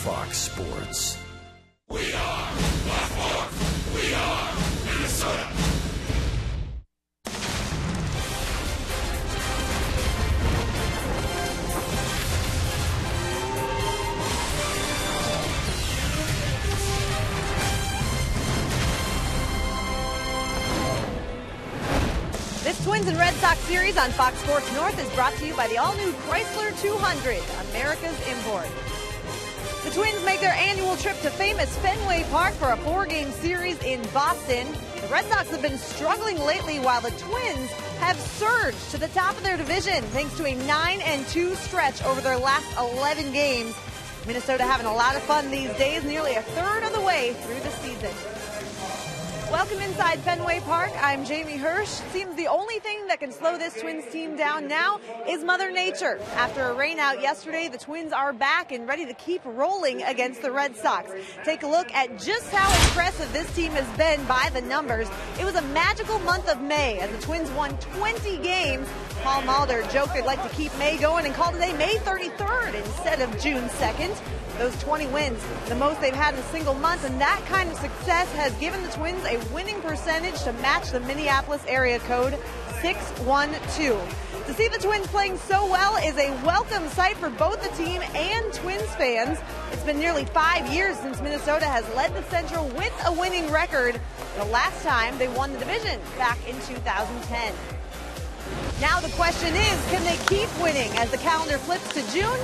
Fox Sports. We are Baltimore. We are Minnesota. This Twins and Red Sox series on Fox Sports North is brought to you by the all-new Chrysler 200, America's import. The Twins make their annual trip to famous Fenway Park for a 4-game series in Boston. The Red Sox have been struggling lately while the Twins have surged to the top of their division thanks to a 9-2 stretch over their last 11 games. Minnesota having a lot of fun these days, nearly a third of the way through the season. Welcome inside Fenway Park. I'm Jamie Hirsch. It seems the only thing that can slow this Twins team down now is Mother Nature. After a rainout yesterday, the Twins are back and ready to keep rolling against the Red Sox. Take a look at just how impressive this team has been by the numbers. It was a magical month of May as the Twins won 20 games. Paul Mulder joked they'd like to keep May going and call today May 33rd instead of June 2nd. Those 20 wins, the most they've had in a single month, and that kind of success has given the Twins a winning percentage to match the Minneapolis area code 612. To see the Twins playing so well is a welcome sight for both the team and Twins fans. It's been nearly 5 years since Minnesota has led the Central with a winning record. The last time they won the division back in 2010. Now the question is, can they keep winning as the calendar flips to June?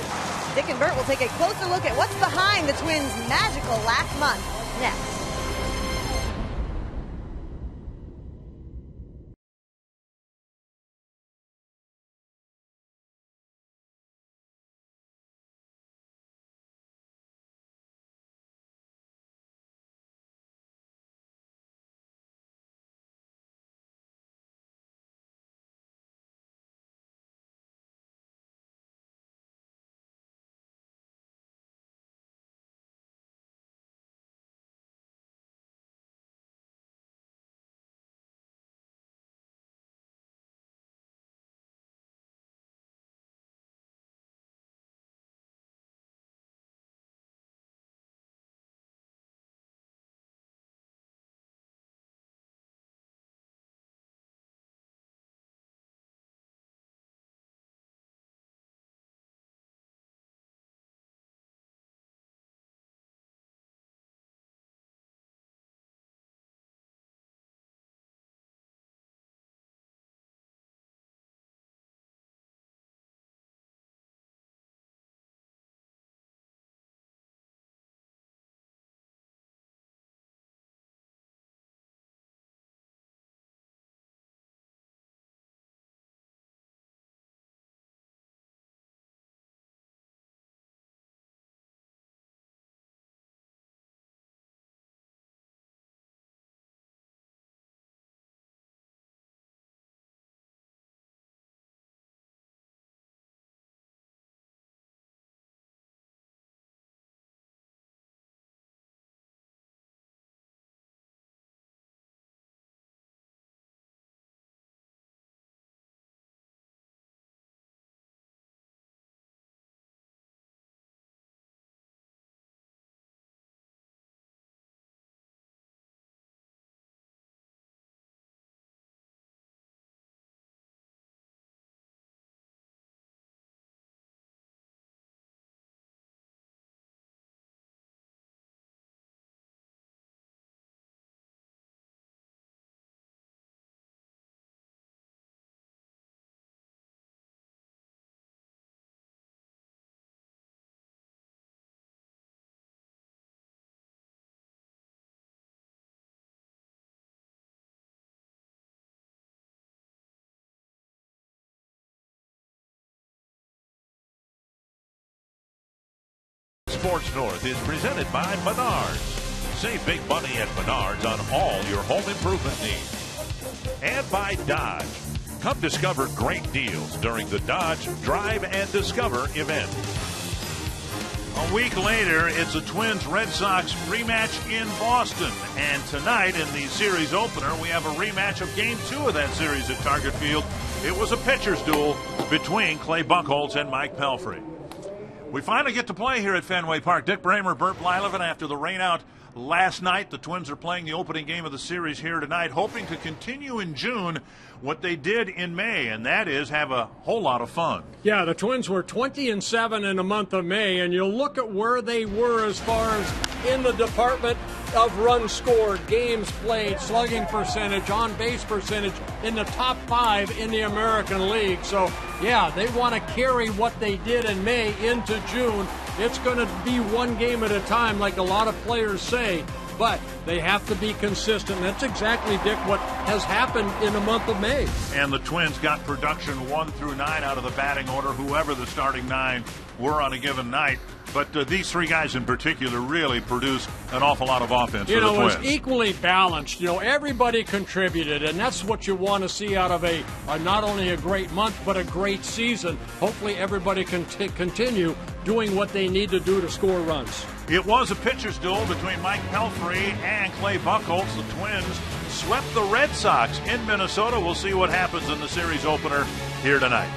Dick and Bert will take a closer look at what's behind the Twins' magical last month next. Sports North is presented by Menards. Save big money at Menards on all your home improvement needs. And by Dodge. Come discover great deals during the Dodge Drive and Discover event. A week later, it's a Twins-Red Sox rematch in Boston. And tonight, in the series opener, we have a rematch of Game 2 of that series at Target Field. It was a pitcher's duel between Clay Buchholz and Mike Pelfrey. We finally get to play here at Fenway Park. Dick Bramer, Bert Blyleven, after the rainout last night. The Twins are playing the opening game of the series here tonight, hoping to continue in June what they did in May, and that is have a whole lot of fun. Yeah, the Twins were 20-7 in the month of May, and you'll look at where they were as far as in the department of runs scored, games played, slugging percentage, on-base percentage, in the top 5 in the American League. So, yeah, they want to carry what they did in May into June. It's going to be one game at a time, like a lot of players say, but they have to be consistent. That's exactly, Dick, what has happened in the month of May. And the Twins got production 1 through 9 out of the batting order, whoever the starting 9 were on a given night. But these 3 guys in particular really produced an awful lot of offense for the Twins. It was equally balanced. Everybody contributed, and that's what you want to see out of a not only a great month, but a great season. Hopefully everybody can continue doing what they need to do to score runs. It was a pitcher's duel between Mike Pelfrey and Clay Buchholz. The Twins swept the Red Sox in Minnesota. We'll see what happens in the series opener here tonight.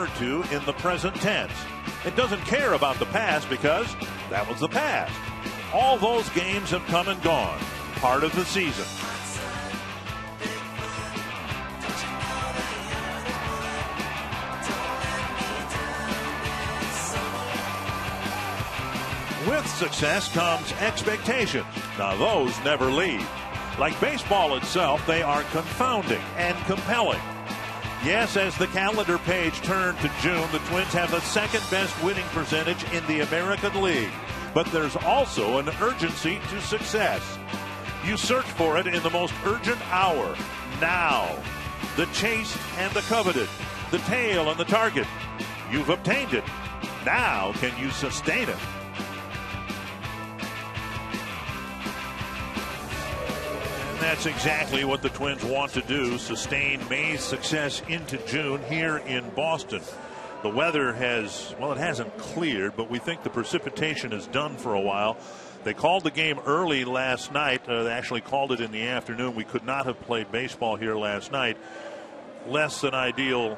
Or 2 in the present tense. It doesn't care about the past because that was the past. All those games have come and gone. Part of the season. With success comes expectations. Now those never leave. Like baseball itself, they are confounding and compelling. Yes, as the calendar page turned to June, the Twins have the second best winning percentage in the American League. But there's also an urgency to success. You search for it in the most urgent hour, now. The chased and the coveted, the tail and the target. You've obtained it. Now can you sustain it? That's exactly what the Twins want to do, sustain May's success into June here in Boston. The weather has, well, it hasn't cleared, but we think the precipitation is done for a while. They called the game early last night. They actually called it in the afternoon. We could not have played baseball here last night. Less than ideal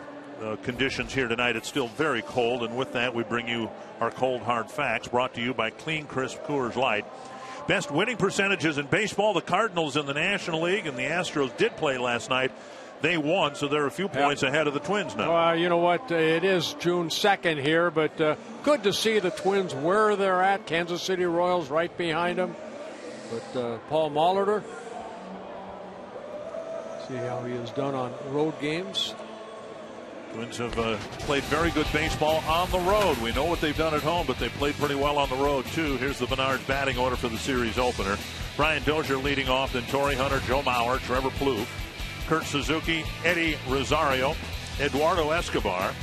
conditions here tonight. It's still very cold, and with that we bring you our cold hard facts, brought to you by Clean Crisp Coors Light. Best winning percentages in baseball, the Cardinals in the National League, and the Astros did play last night. they won, so they're a few points ahead of the Twins now. Well, you know what? It is June 2nd here, but good to see the Twins where they're at. Kansas City Royals right behind them. But Paul Molitor, see how he has done on road games. Twins have played very good baseball on the road. We know what they've done at home, but they played pretty well on the road, too. Here's the Menards batting order for the series opener. Brian Dozier leading off, then Torrey Hunter, Joe Mauer, Trevor Plouffe, Kurt Suzuki, Eddie Rosario, Eduardo Escobar,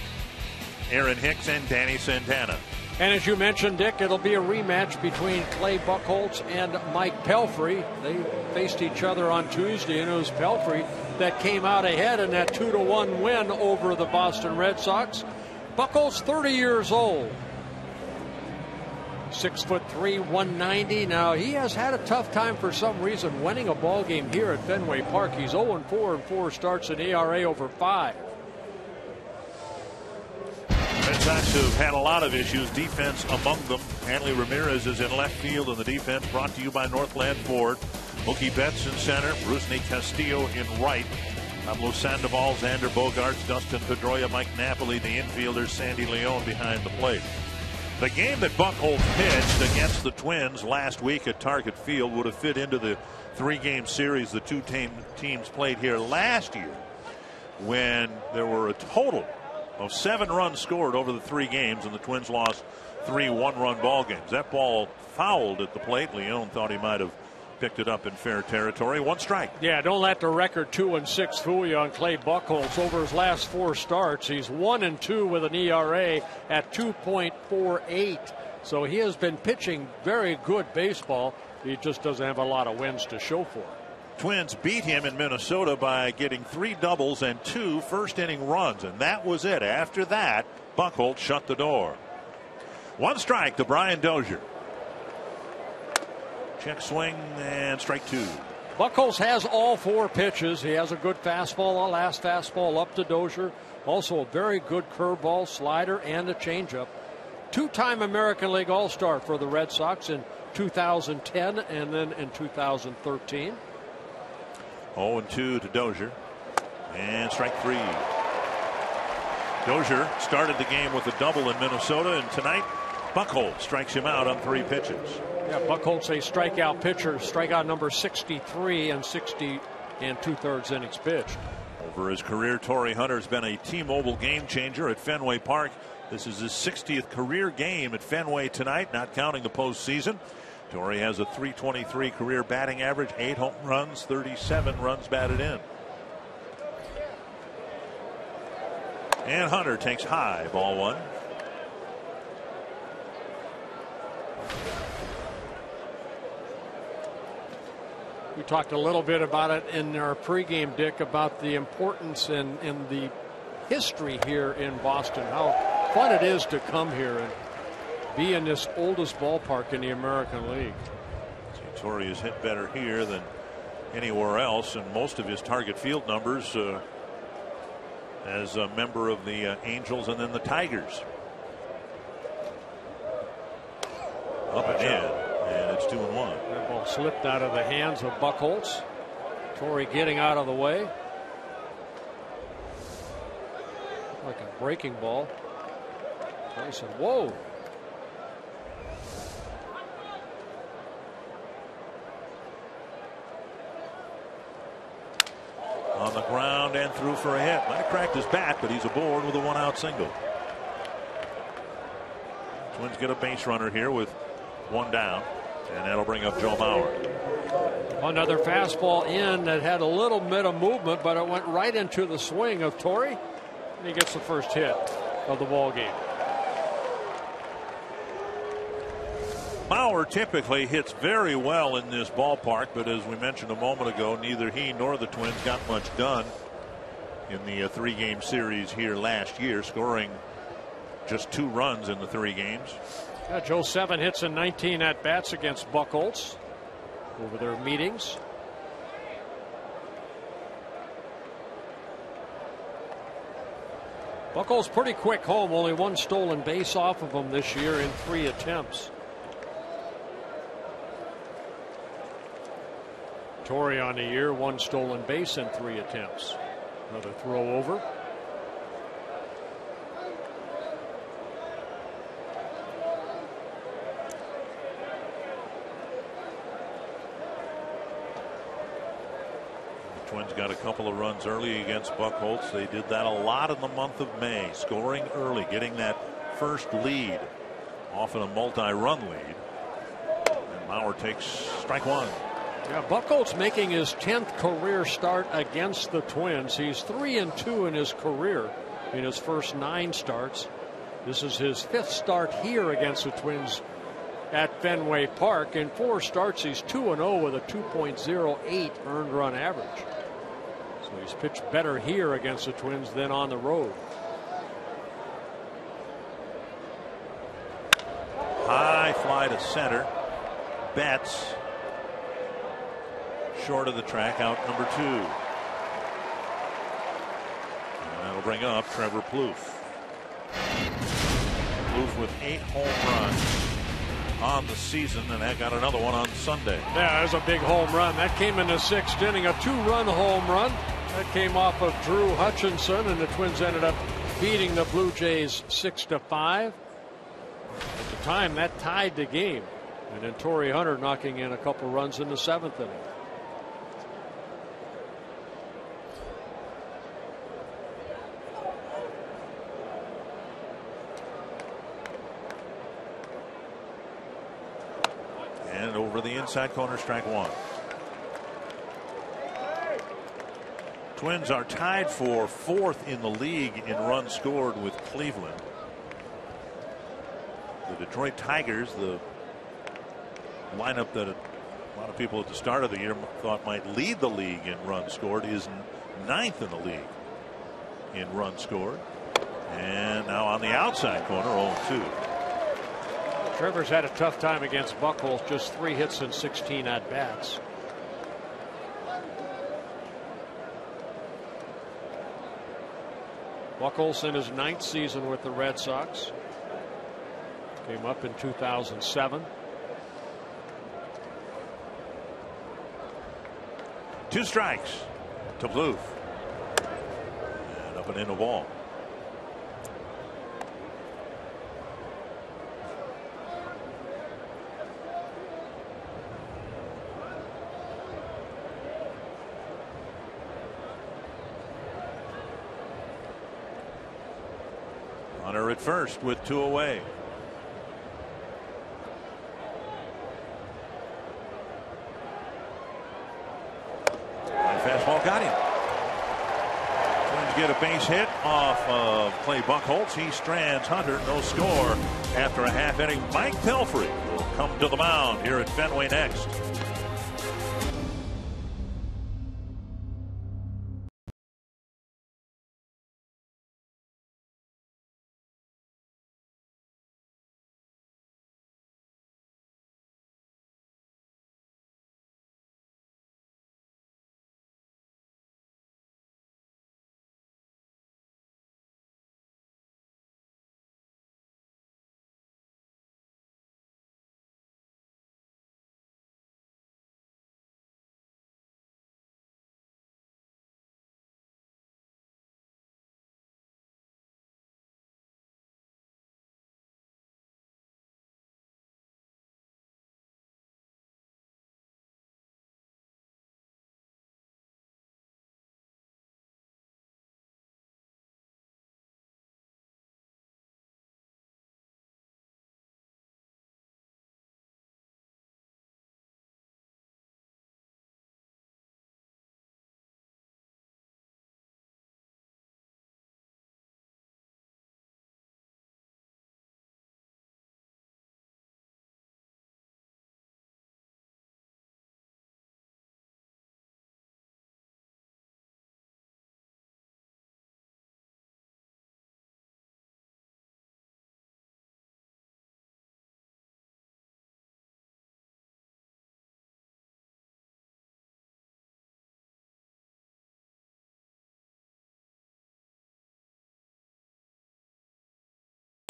Aaron Hicks, and Danny Santana. And as you mentioned, Dick, it'll be a rematch between Clay Buchholz and Mike Pelfrey. They faced each other on Tuesday, and it was Pelfrey that came out ahead in that 2-1 win over the Boston Red Sox. Buchholz, 30 years old. 6'3", 190. Now, he has had a tough time for some reason winning a ball game here at Fenway Park. He's 0-4 in 4 starts, an ERA over 5. Red Sox have had a lot of issues, defense among them. Hanley Ramirez is in left field, and the defense brought to you by Northland Ford. Mookie Betts in center, Brusney Castillo in right. Pablo Sandoval, Xander Bogaerts, Dustin Pedroia, Mike Napoli, the infielders, Sandy Leon behind the plate. The game that Buchholz pitched against the Twins last week at Target Field would have fit into the 3-game series the two teams played here last year, when there were a total of 7 runs scored over the 3 games, and the Twins lost 3 one-run ball games. That ball fouled at the plate. Leon thought he might have picked it up in fair territory. 1 strike. Yeah, don't let the record 2-6 fool you on Clay Buchholz. Over his last 4 starts, he's 1-2 with an ERA at 2.48. So he has been pitching very good baseball. He just doesn't have a lot of wins to show for it. Twins beat him in Minnesota by getting 3 doubles and 2 first-inning runs, and that was it. After that, Buchholz shut the door. 1 strike to Brian Dozier. Check swing and strike 2. Buchholz has all 4 pitches. He has a good fastball, a last fastball up to Dozier. Also a very good curveball, slider, and a changeup. 2-time American League All-Star for the Red Sox in 2010 and then in 2013. 0-2 to Dozier. And strike 3. Dozier started the game with a double in Minnesota, and tonight Buchholz strikes him out on 3 pitches. Yeah, Buchholz, a strikeout pitcher, strikeout number 63 and 60 and 2/3 innings pitched. Over his career, Torrey Hunter's been a T-Mobile game changer at Fenway Park. This is his 60th career game at Fenway tonight, not counting the postseason. Torrey has a .323 career batting average, 8 home runs, 37 runs batted in. And Hunter takes high, ball 1. We talked a little bit about it in our pregame, Dick, about the importance and the history here in Boston. How fun it is to come here and be in this oldest ballpark in the American League. Torrey has hit better here than anywhere else, and most of his target field numbers as a member of the Angels and then the Tigers. Up and in, and it's 2-1. That ball slipped out of the hands of Buchholz. Torrey getting out of the way. Like a breaking ball. Torrey said, whoa. On the ground and through for a hit. Might have cracked his bat, but he's aboard with a 1-out single. Twins get a base runner here with 1 down, and that'll bring up Joe Mauer. Another fastball in that had a little bit of movement, but it went right into the swing of Torrey, and he gets the first hit of the ball game. Mauer typically hits very well in this ballpark, but as we mentioned a moment ago, neither he nor the Twins got much done in the 3-game series here last year, scoring just 2 runs in the 3 games. Yeah, Joe 7 hits and 19 at bats against Buchholz over their meetings. Buchholz pretty quick home, only 1 stolen base off of him this year in 3 attempts. Torrey on the year, 1 stolen base in 3 attempts. Another throw over. Twins got a couple of runs early against Buchholz. They did that a lot in the month of May, scoring early, getting that first lead, often a multi-run lead. And Mauer takes strike one. Yeah, Buchholz making his 10th career start against the Twins. He's 3-2 in his career in his first 9 starts. This is his 5th start here against the Twins at Fenway Park. In 4 starts, he's 2-0 with a 2.08 earned run average. So he's pitched better here against the Twins than on the road. High fly to center. Betts short of the track, out number 2. And that'll bring up Trevor Plouffe. Plouffe with 8 home runs on the season, and that got another one on Sunday. Yeah, that was a big home run. That came in the 6th inning, a 2-run home run. That came off of Drew Hutchinson, and the Twins ended up beating the Blue Jays 6-5. At the time, that tied the game. And then Torrey Hunter knocking in a couple runs in the 7th inning. And over the inside corner, strike one. Twins are tied for 4th in the league in runs scored with Cleveland. The Detroit Tigers, the lineup that a lot of people at the start of the year thought might lead the league in runs scored, is 9th in the league in runs scored. And now on the outside corner, 0-2. Trevor's had a tough time against Buchholz, just 3 hits and 16 at bats. Buchholz in his 9th season with the Red Sox. Came up in 2007. 2 strikes to Plouffe. And up and in the ball. Hunter at first with 2 away. Fastball got him. Twins get a base hit off of Clay Buchholz. He strands Hunter. No score after a half inning. Mike Pelfrey will come to the mound here at Fenway next.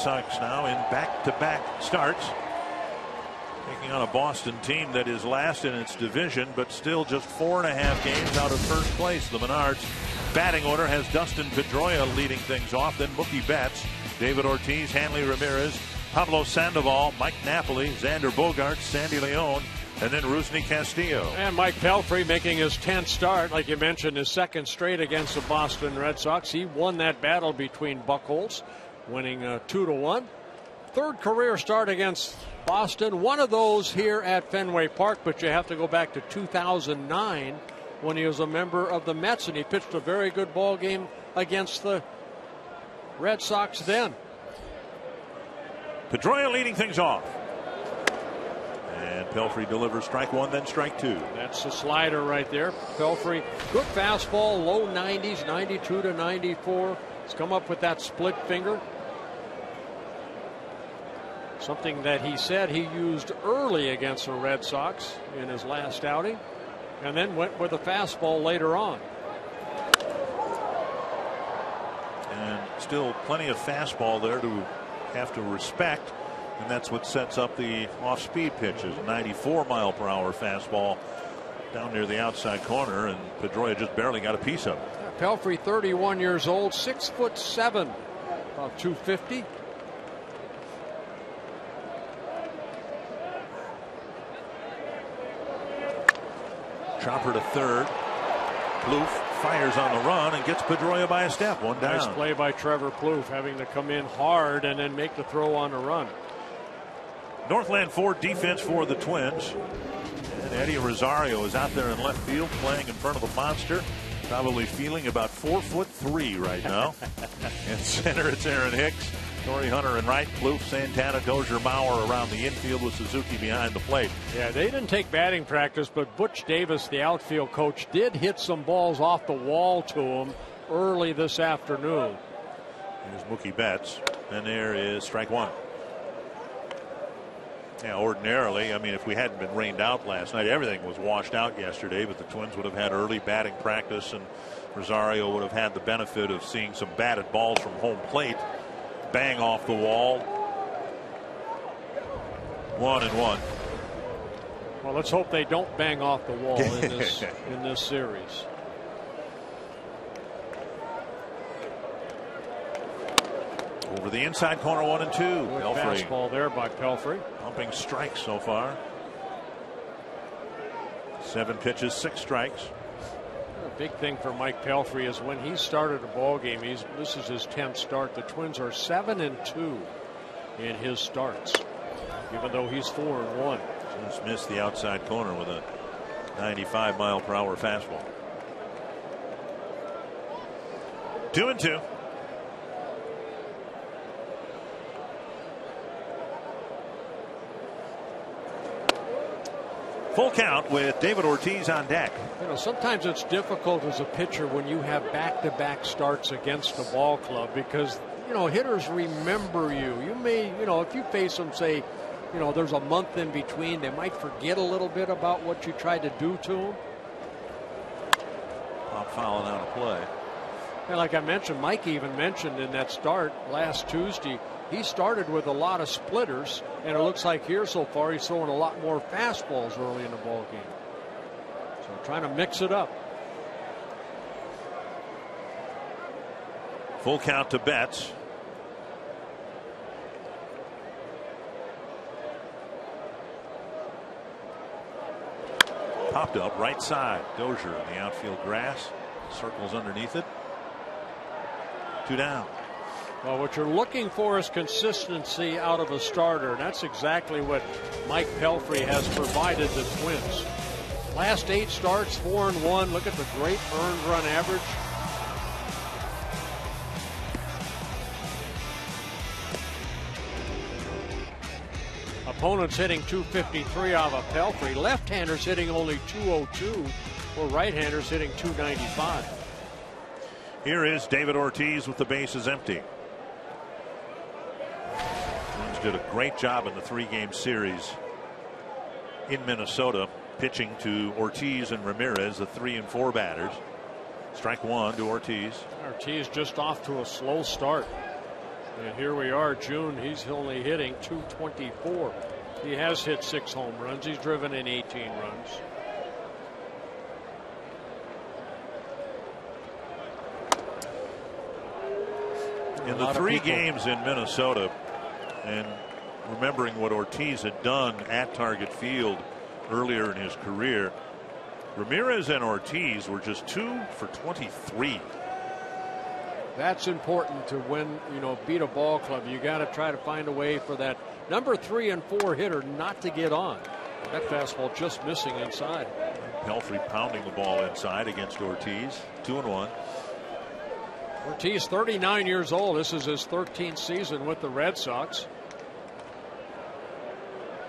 Sox now in back-to-back starts. Taking on a Boston team that is last in its division, but still just 4.5 games out of first place. The Menards batting order has Dustin Pedroia leading things off, then Mookie Betts, David Ortiz, Hanley Ramirez, Pablo Sandoval, Mike Napoli, Xander Bogaerts, Sandy Leon, and then Rusney Castillo. And Mike Pelfrey making his 10th start, like you mentioned, his second straight against the Boston Red Sox. He won that battle between Buchholz, winning 2-1. Third career start against Boston, one of those here at Fenway Park, but you have to go back to 2009 when he was a member of the Mets, and he pitched a very good ball game against the Red Sox then. Pedroia leading things off. And Pelfrey delivers strike one, then strike two. That's the slider right there. Pelfrey, good fastball, low 90s, 92 to 94. He's come up with that split finger. Something that he said he used early against the Red Sox in his last outing, and then went with a fastball later on. And still plenty of fastball there to have to respect, and that's what sets up the off-speed pitches. 94-mile-per-hour fastball down near the outside corner, and Pedroia just barely got a piece of it. Pelfrey, 31 years old, 6'7", about 250. Chopper to third. Plouffe fires on the run and gets Pedroia by a step. One down. Nice play by Trevor Plouffe, having to come in hard and then make the throw on the run. Northland Ford defense for the Twins. And Eddie Rosario is out there in left field playing in front of the monster. Probably feeling about 4'3" right now. In center, it's Aaron Hicks, Torrey Hunter in right, Plouffe, Santana, Dozier, Maurer around the infield with Suzuki behind the plate. Yeah, they didn't take batting practice, but Butch Davis, the outfield coach, did hit some balls off the wall to him early this afternoon. Here's Mookie Betts, and there is strike one. Now, ordinarily, I mean, if we hadn't been rained out last night, everything was washed out yesterday, but the Twins would have had early batting practice, and Rosario would have had the benefit of seeing some batted balls from home plate bang off the wall. 1-1. Well, let's hope they don't bang off the wall in this series. Over the inside corner, 1-2. Pelfrey. Fastball there by Pelfrey. Pumping strikes so far. 7 pitches, 6 strikes. A big thing for Mike Pelfrey is when he started a ball game, this is his 10th start. The Twins are 7-2 in his starts, even though he's 4-1. Just missed the outside corner with a 95-mile-per-hour fastball. 2-2. Full count with David Ortiz on deck. You know, sometimes it's difficult as a pitcher when you have back-to-back starts against the ball club, because, you know, hitters remember you. You may, you know, if you face them, say, you know, there's a month in between, they might forget a little bit about what you tried to do to them. Pop fouling out of play. And like I mentioned, Mike even mentioned in that start last Tuesday, he started with a lot of splitters, and it looks like here so far he's throwing a lot more fastballs early in the ball game. So trying to mix it up. Full count to Betts. Popped up right side. Dozier in the outfield grass. Circles underneath it. 2 down. Well, what you're looking for is consistency out of a starter. And that's exactly what Mike Pelfrey has provided the Twins. Last 8 starts, 4-1. Look at the great earned run average. Opponents hitting .253 out of Pelfrey. Left-handers hitting only .202, or right-handers hitting .295. Here is David Ortiz with the bases empty. Twins did a great job in the 3-game series in Minnesota, pitching to Ortiz and Ramirez, the 3 and 4 batters. Strike 1 to Ortiz. Ortiz just off to a slow start. And here we are, June. He's only hitting .224. He has hit 6 home runs. He's driven in 18 runs. In the 3 games in Minnesota, and remembering what Ortiz had done at Target Field earlier in his career, Ramirez and Ortiz were just 2 for 23. That's important to win, beat a ball club. You got to try to find a way for that number 3 and 4 hitter not to get on. That fastball just missing inside. Pelfrey pounding the ball inside against Ortiz. 2-1. Ortiz, 39 years old. This is his 13th season with the Red Sox.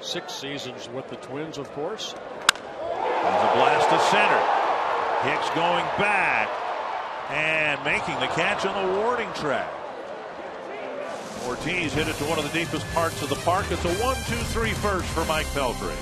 6 seasons with the Twins, of course. There's a blast to center. Hicks going back and making the catch on the warning track. Ortiz hit it to one of the deepest parts of the park. It's a 1-2-3 first for Mike Pelfrey.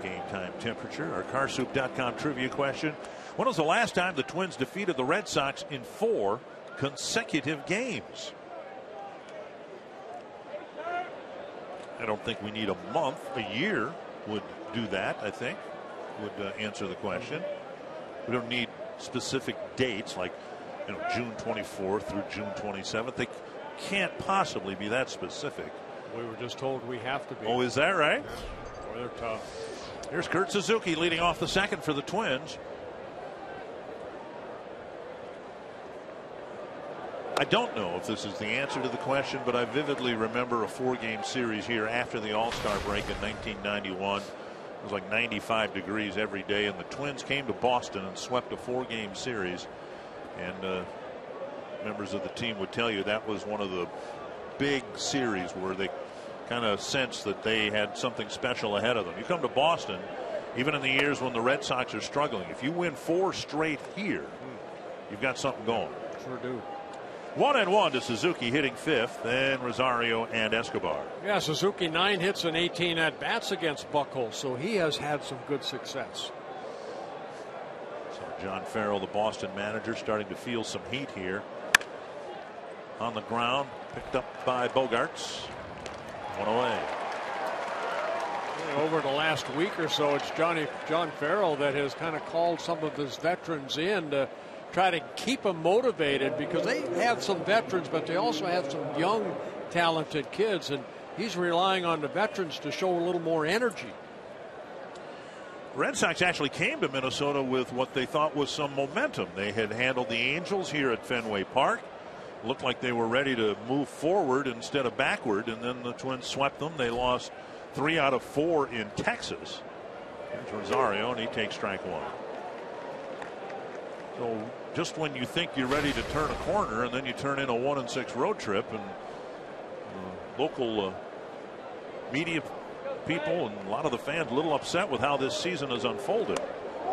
Game time temperature. Our carsoup.com trivia question: when was the last time the Twins defeated the Red Sox in 4 consecutive games? I don't think we need a month. A year would do that, I think, would answer the question. We don't need specific dates like June 24th through June 27th. They can't possibly be that specific. We were just told we have to be. Oh, is that right? Boy, they're tough. Here's Kurt Suzuki leading off the second for the Twins. I don't know if this is the answer to the question, but I vividly remember a 4-game series here after the All-Star break in 1991. It was like 95 degrees every day, and the Twins came to Boston and swept a 4-game series. And members of the team would tell you that was one of the big series where they kind of sensed that they had something special ahead of them. You come to Boston, even in the years when the Red Sox are struggling, if you win 4 straight here, you've got something going. Sure do. 1-1 to Suzuki, hitting 5th, then Rosario and Escobar. Yeah, Suzuki 9 hits and 18 at bats against Buchholz, so he has had some good success. So John Farrell, the Boston manager, starting to feel some heat here. On the ground, picked up by Bogarts. 1 away. Over the last week or so, it's John Farrell that has kind of called some of his veterans in to try to keep them motivated, because they have some veterans, but they also have some young, talented kids, and he's relying on the veterans to show a little more energy. Red Sox actually came to Minnesota with what they thought was some momentum. They had handled the Angels here at Fenway Park. Looked like they were ready to move forward instead of backward, and then the Twins swept them. They lost 3 out of 4 in Texas. Here's Rosario, and he takes strike 1. So just when you think you're ready to turn a corner, and then you turn in a 1-6 road trip, and local media people and a lot of the fans a little upset with how this season has unfolded.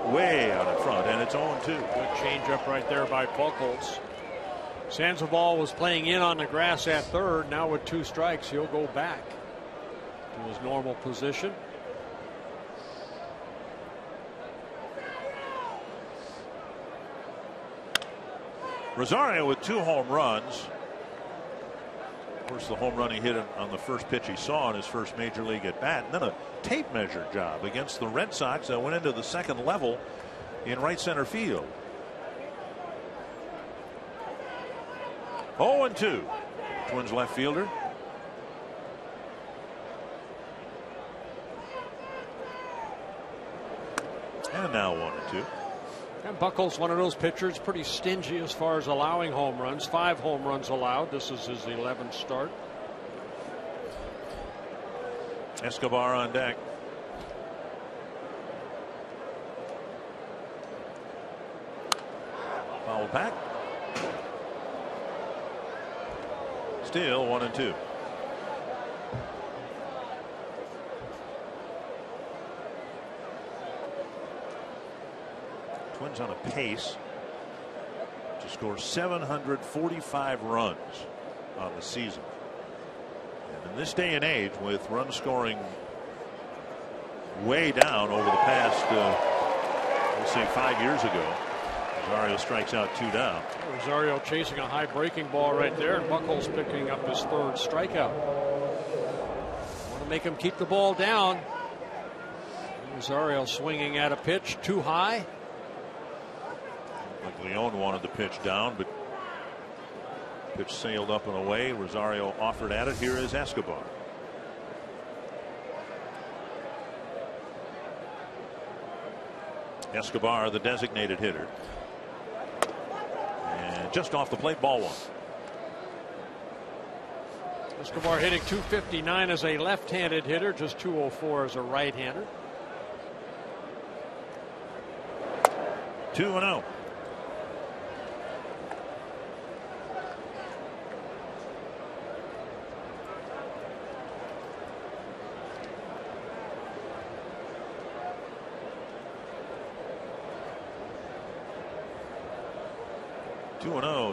Way out in front, and it's 0-2. Good changeup right there by Buchholz. Sandoval was playing in on the grass at third. Now with 2 strikes, he'll go back to his normal position. Rosario with 2 home runs. Of course, the home run he hit on the first pitch he saw in his first major league at bat, and then a tape measure job against the Red Sox that went into the second level in right center field. 0-2. Twins left fielder. And now 1-2. And Buchholz, one of those pitchers, pretty stingy as far as allowing home runs. 5 home runs allowed. This is his 11th start. Escobar on deck. Foul back. Still 1-2. Twins on a pace to score 745 runs on the season. And in this day and age, with run scoring way down over the past, let's say 5 years ago, Rosario strikes out 2 down. Rosario chasing a high breaking ball right there, and Buchholz picking up his 3rd strikeout. Want to make him keep the ball down. Rosario swinging at a pitch too high. Like Leone wanted the pitch down, but pitch sailed up and away. Rosario offered at it. Here is Escobar. Escobar, the designated hitter. And just off the plate, ball 1. Escobar hitting .259 as a left-handed hitter, just .204 as a right-hander. 2-0.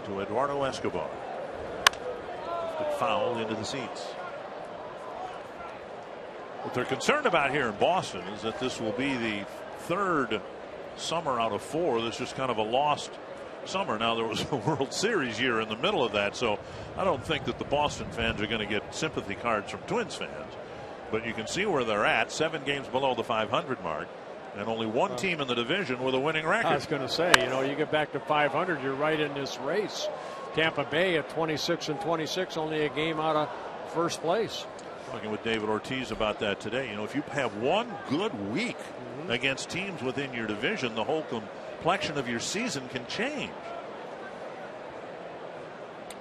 To Eduardo Escobar. Foul into the seats. What they're concerned about here in Boston is that this will be the 3rd summer out of 4 that's just kind of a lost summer. Now, there was a World Series year in the middle of that, so I don't think that the Boston fans are going to get sympathy cards from Twins fans. But you can see where they're at, 7 games below the 500 mark. And only 1 team in the division with a winning record. I was going to say, you get back to 500, you're right in this race. Tampa Bay at 26-26, only a game out of first place. Talking with David Ortiz about that today. If you have one good week against teams within your division, the whole complexion of your season can change.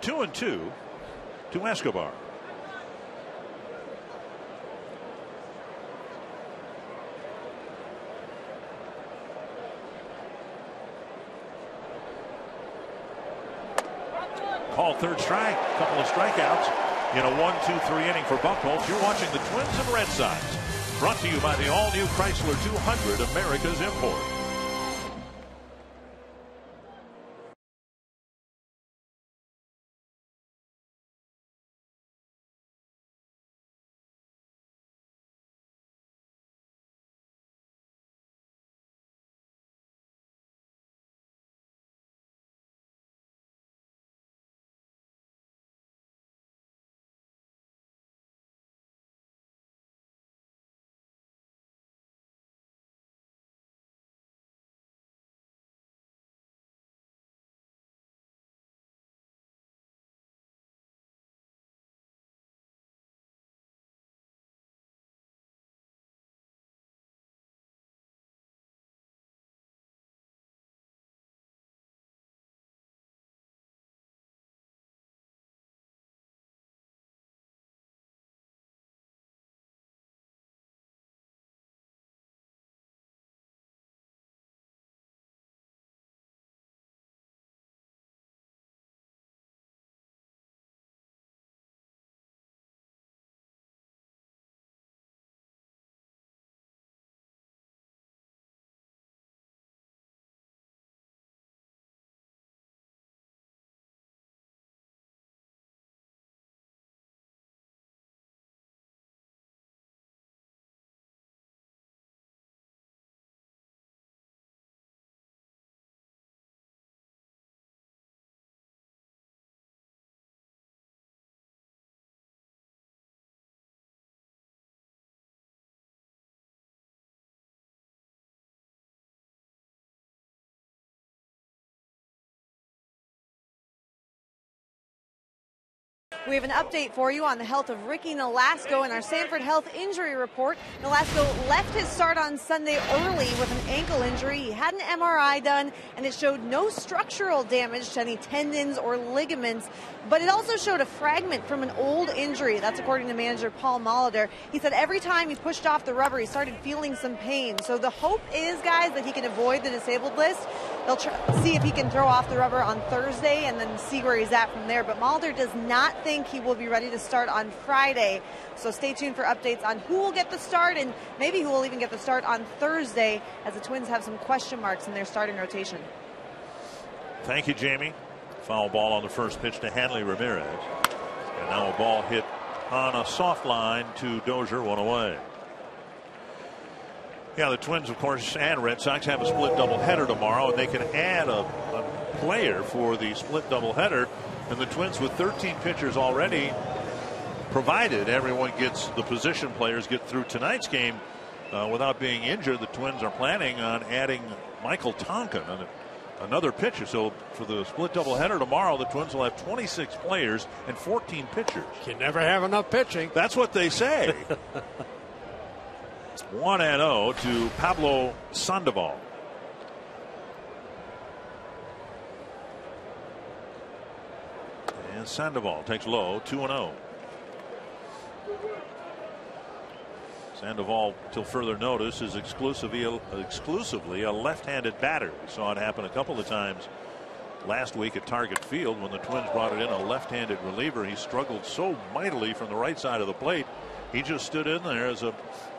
2-2 to Escobar. Called 3rd strike, couple of strikeouts in a 1-2-3 inning for Buchholz. You're watching the Twins and Red Sox. Brought to you by the all-new Chrysler 200, America's import. We have an update for you on the health of Ricky Nolasco in our Sanford Health injury report. Nolasco left his start on Sunday early with an ankle injury. He had an MRI done, and it showed no structural damage to any tendons or ligaments, but it also showed a fragment from an old injury. That's according to manager Paul Molitor. He said every time he pushed off the rubber, he started feeling some pain. So the hope is, guys, that he can avoid the disabled list. They'll see if he can throw off the rubber on Thursday and then see where he's at from there. But Molitor does not think he will be ready to start on Friday. So stay tuned for updates on who will get the start and maybe who will even get the start on Thursday, as the Twins have some question marks in their starting rotation. Thank you, Jamie. Foul ball on the first pitch to Hanley Ramirez. And now a ball hit on a soft line to Dozier, one away. Yeah, the Twins, of course, and Red Sox have a split doubleheader tomorrow, and they can add a player for the split doubleheader. And the Twins, with 13 pitchers already, provided everyone gets the position players get through tonight's game without being injured, the Twins are planning on adding Michael Tonkin, another pitcher. So for the split doubleheader tomorrow, the Twins will have 26 players and 14 pitchers. You never have enough pitching. That's what they say. 1-0 to Pablo Sandoval. And Sandoval takes low, 2-0. Sandoval, till further notice, is exclusively a left-handed batter. We saw it happen a couple of times last week at Target Field when the Twins brought it in, a left-handed reliever. He struggled so mightily from the right side of the plate. He just stood in there as a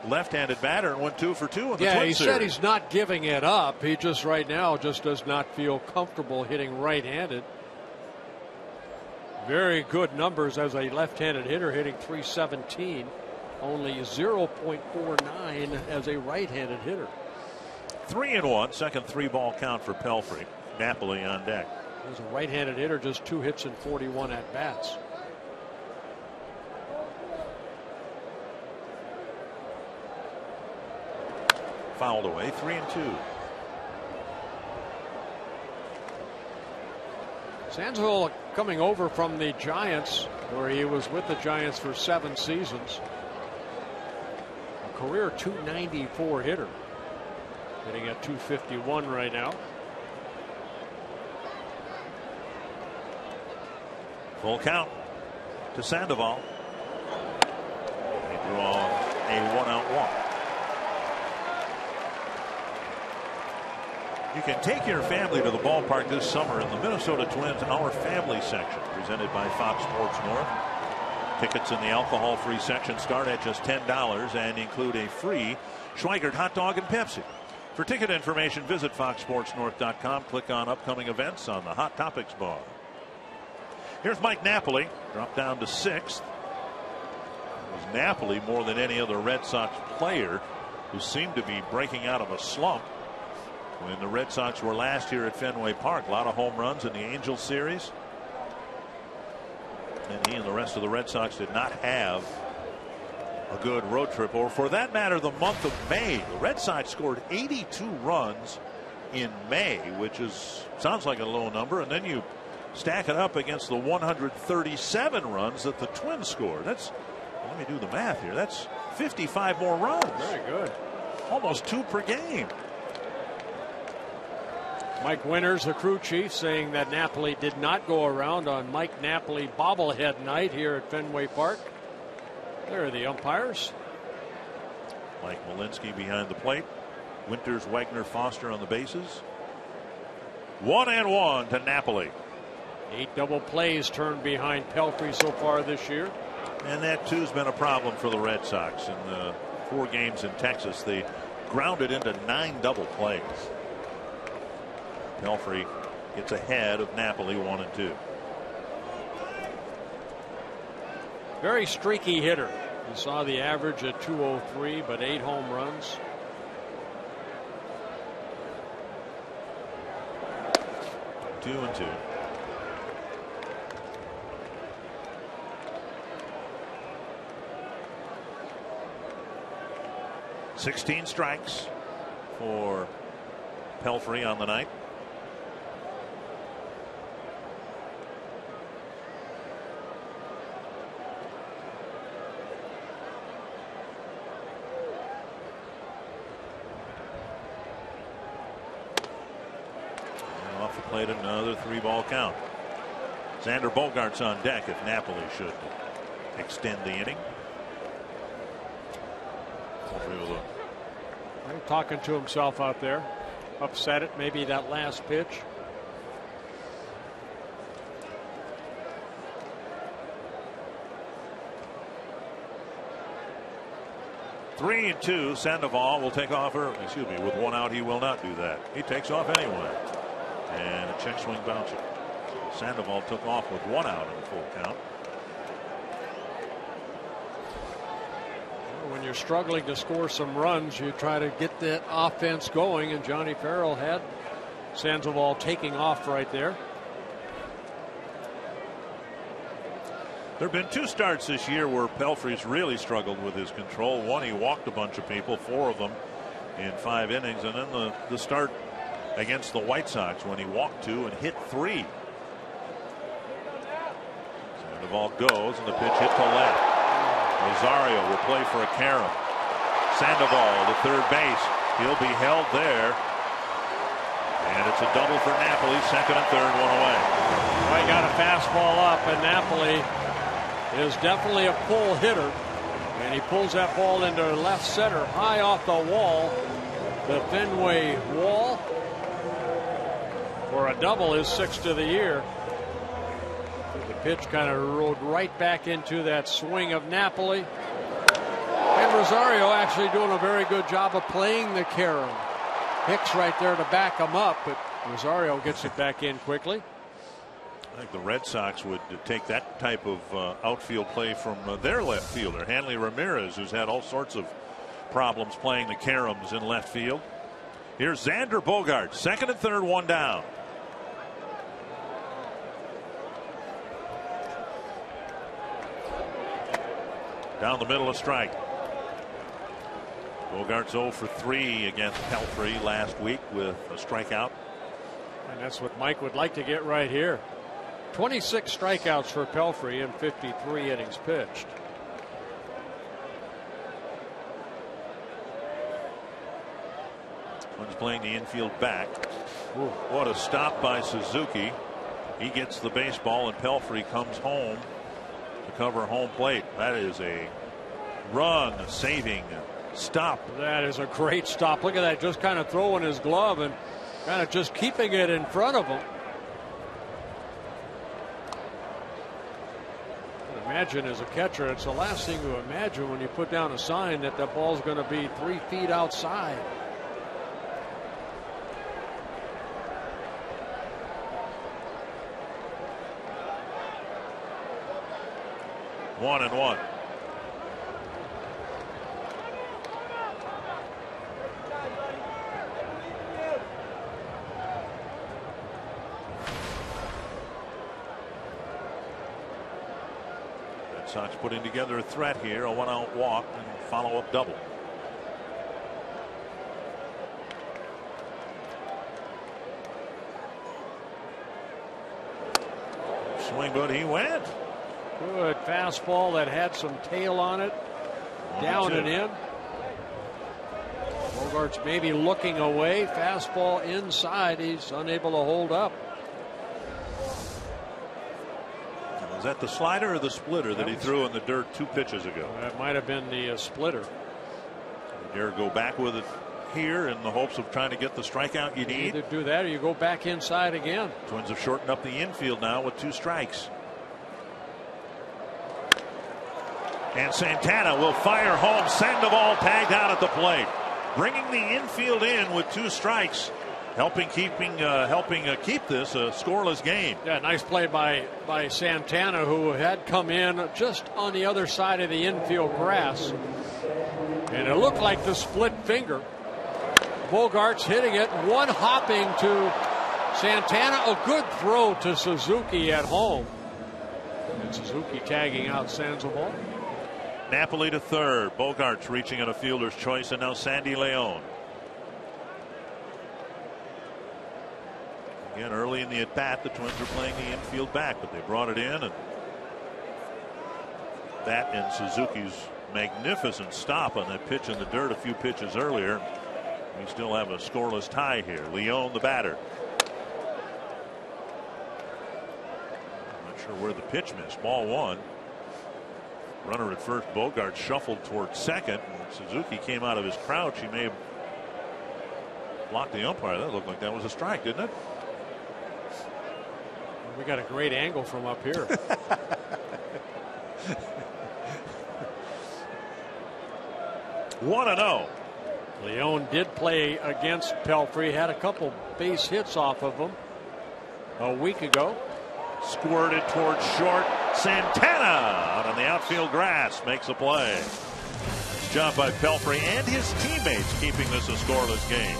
left-handed batter and went 2 for 2 in the Twins series. He said he's not giving it up. He just right now just does not feel comfortable hitting right-handed. Very good numbers as a left-handed hitter, hitting .317. Only 0.49 as a right-handed hitter. 3-1, second 3-ball count for Pelfrey. Napoli on deck. As a right-handed hitter, just 2 hits and 41 at bats. Fouled away, 3-2. Sandoval coming over from the Giants, where he was with the Giants for 7 seasons. A career .294 hitter. Hitting at .251 right now. Full count to Sandoval. They draw a 1-out walk. You can take your family to the ballpark this summer in the Minnesota Twins Our Family section, presented by Fox Sports North. Tickets in the alcohol-free section start at just $10 and include a free Schweigert hot dog and Pepsi. For ticket information, visit foxsportsnorth.com. Click on upcoming events on the Hot Topics bar. Here's Mike Napoli, dropped down to 6th. It was Napoli more than any other Red Sox player who seemed to be breaking out of a slump when the Red Sox were last year at Fenway Park. A lot of home runs in the Angels series. And he and the rest of the Red Sox did not have a good road trip, or for that matter the month of May. The Red Sox scored 82 runs in May, which sounds like a low number, and then you stack it up against the 137 runs that the Twins scored. Let me do the math here. That's 55 more runs. Very good. Almost 2 per game. Mike Winters, the crew chief, saying that Napoli did not go around on Mike Napoli bobblehead night here at Fenway Park. There are the umpires. Mike Malinsky behind the plate. Winters, Wagner, Foster on the bases. 1-1 to Napoli. 8 double plays turned behind Pelfrey so far this year. And that too has been a problem for the Red Sox. In the 4 games in Texas, they grounded into 9 double plays. Pelfrey gets ahead of Napoli 1-2. Very streaky hitter. You saw the average at .203, but 8 home runs. Two and 2. $16 strikes for Pelfrey on the night. violated another 3-ball count. Xander Bogaerts on deck if Napoli should extend the inning. He's talking to himself out there. Upset it, maybe that last pitch. Three and two. Sandoval will take off early. Excuse me. With one out, he will not do that. He takes off anyway. And a check swing bouncer. Sandoval took off with one out in the full count. When you're struggling to score some runs, you try to get that offense going, and Johnny Farrell had Sandoval taking off right there. There have been 2 starts this year where Pelfrey's really struggled with his control. One, he walked a bunch of people, 4 of them in 5 innings, and then the start against the White Sox when he walked 2 and hit 3. Sandoval goes, and the pitch hit to left. Rosario will play for a carom. Sandoval to third base. He'll be held there. And it's a double for Napoli. Second and third, one away. Well, he got a fastball up, and Napoli is definitely a pull hitter. And he pulls that ball into left center, high off the wall. The Fenway wall. For a double, his 6th of the year. Pitch kind of rolled right back into that swing of Napoli. And Rosario actually doing a very good job of playing the carom. Hicks right there to back him up, but Rosario gets it back in quickly. I think the Red Sox would take that type of outfield play from their left fielder, Hanley Ramirez, who's had all sorts of problems playing the caroms in left field. Here's Xander Bogaerts, second and third, one down. Down the middle, a strike. Bogaerts 0 for 3 against Pelfrey last week with a strikeout. And that's what Mike would like to get right here. 26 strikeouts for Pelfrey in 53 innings pitched. One's playing the infield back. Ooh, what a stop by Suzuki. He gets the baseball, and Pelfrey comes home to cover home plate. That is a run-saving stop. That is a great stop. Look at that, just kind of throwing his glove and kind of just keeping it in front of him. Imagine as a catcher, it's the last thing to imagine when you put down a sign that the ball's going to be 3 feet outside. One and one. Red Sox putting together a threat here, a 1-out walk and follow-up double. Swing, but he went. Good fastball that had some tail on it. Down and in. Bogaerts maybe looking away. Fastball inside. He's unable to hold up. Was that the slider or the splitter that he threw in the dirt 2 pitches ago? That might have been the splitter. You dare go back with it here in the hopes of trying to get the strikeout you need. Either do that or you go back inside again. Twins have shortened up the infield now with 2 strikes. And Santana will fire home. Sandoval tagged out at the plate, bringing the infield in with 2 strikes, helping keep this a scoreless game. Yeah, nice play by Santana, who had come in just on the other side of the infield grass, and it looked like the split finger. Bogaerts hitting it, one hopping to Santana. A good throw to Suzuki at home, and Suzuki tagging out Sandoval. Napoli to third. Bogaerts reaching on a fielder's choice, and now Sandy Leon. Again, early in the at-bat, the Twins are playing the infield back, but they brought it in, and that and Suzuki's magnificent stop on that pitch in the dirt a few pitches earlier. We still have a scoreless tie here. Leon, the batter. Sure where the pitch missed. Ball one. Runner at first. Bogart shuffled toward second. Suzuki came out of his crouch. He may have blocked the umpire. That looked like that was a strike, didn't it? We got a great angle from up here. 1-0. Leone did play against Pelfrey. Had a couple base hits off of him a week ago. Squirted towards short. Santana out on the outfield grass makes a play. Nice job by Pelfrey and his teammates keeping this a scoreless game.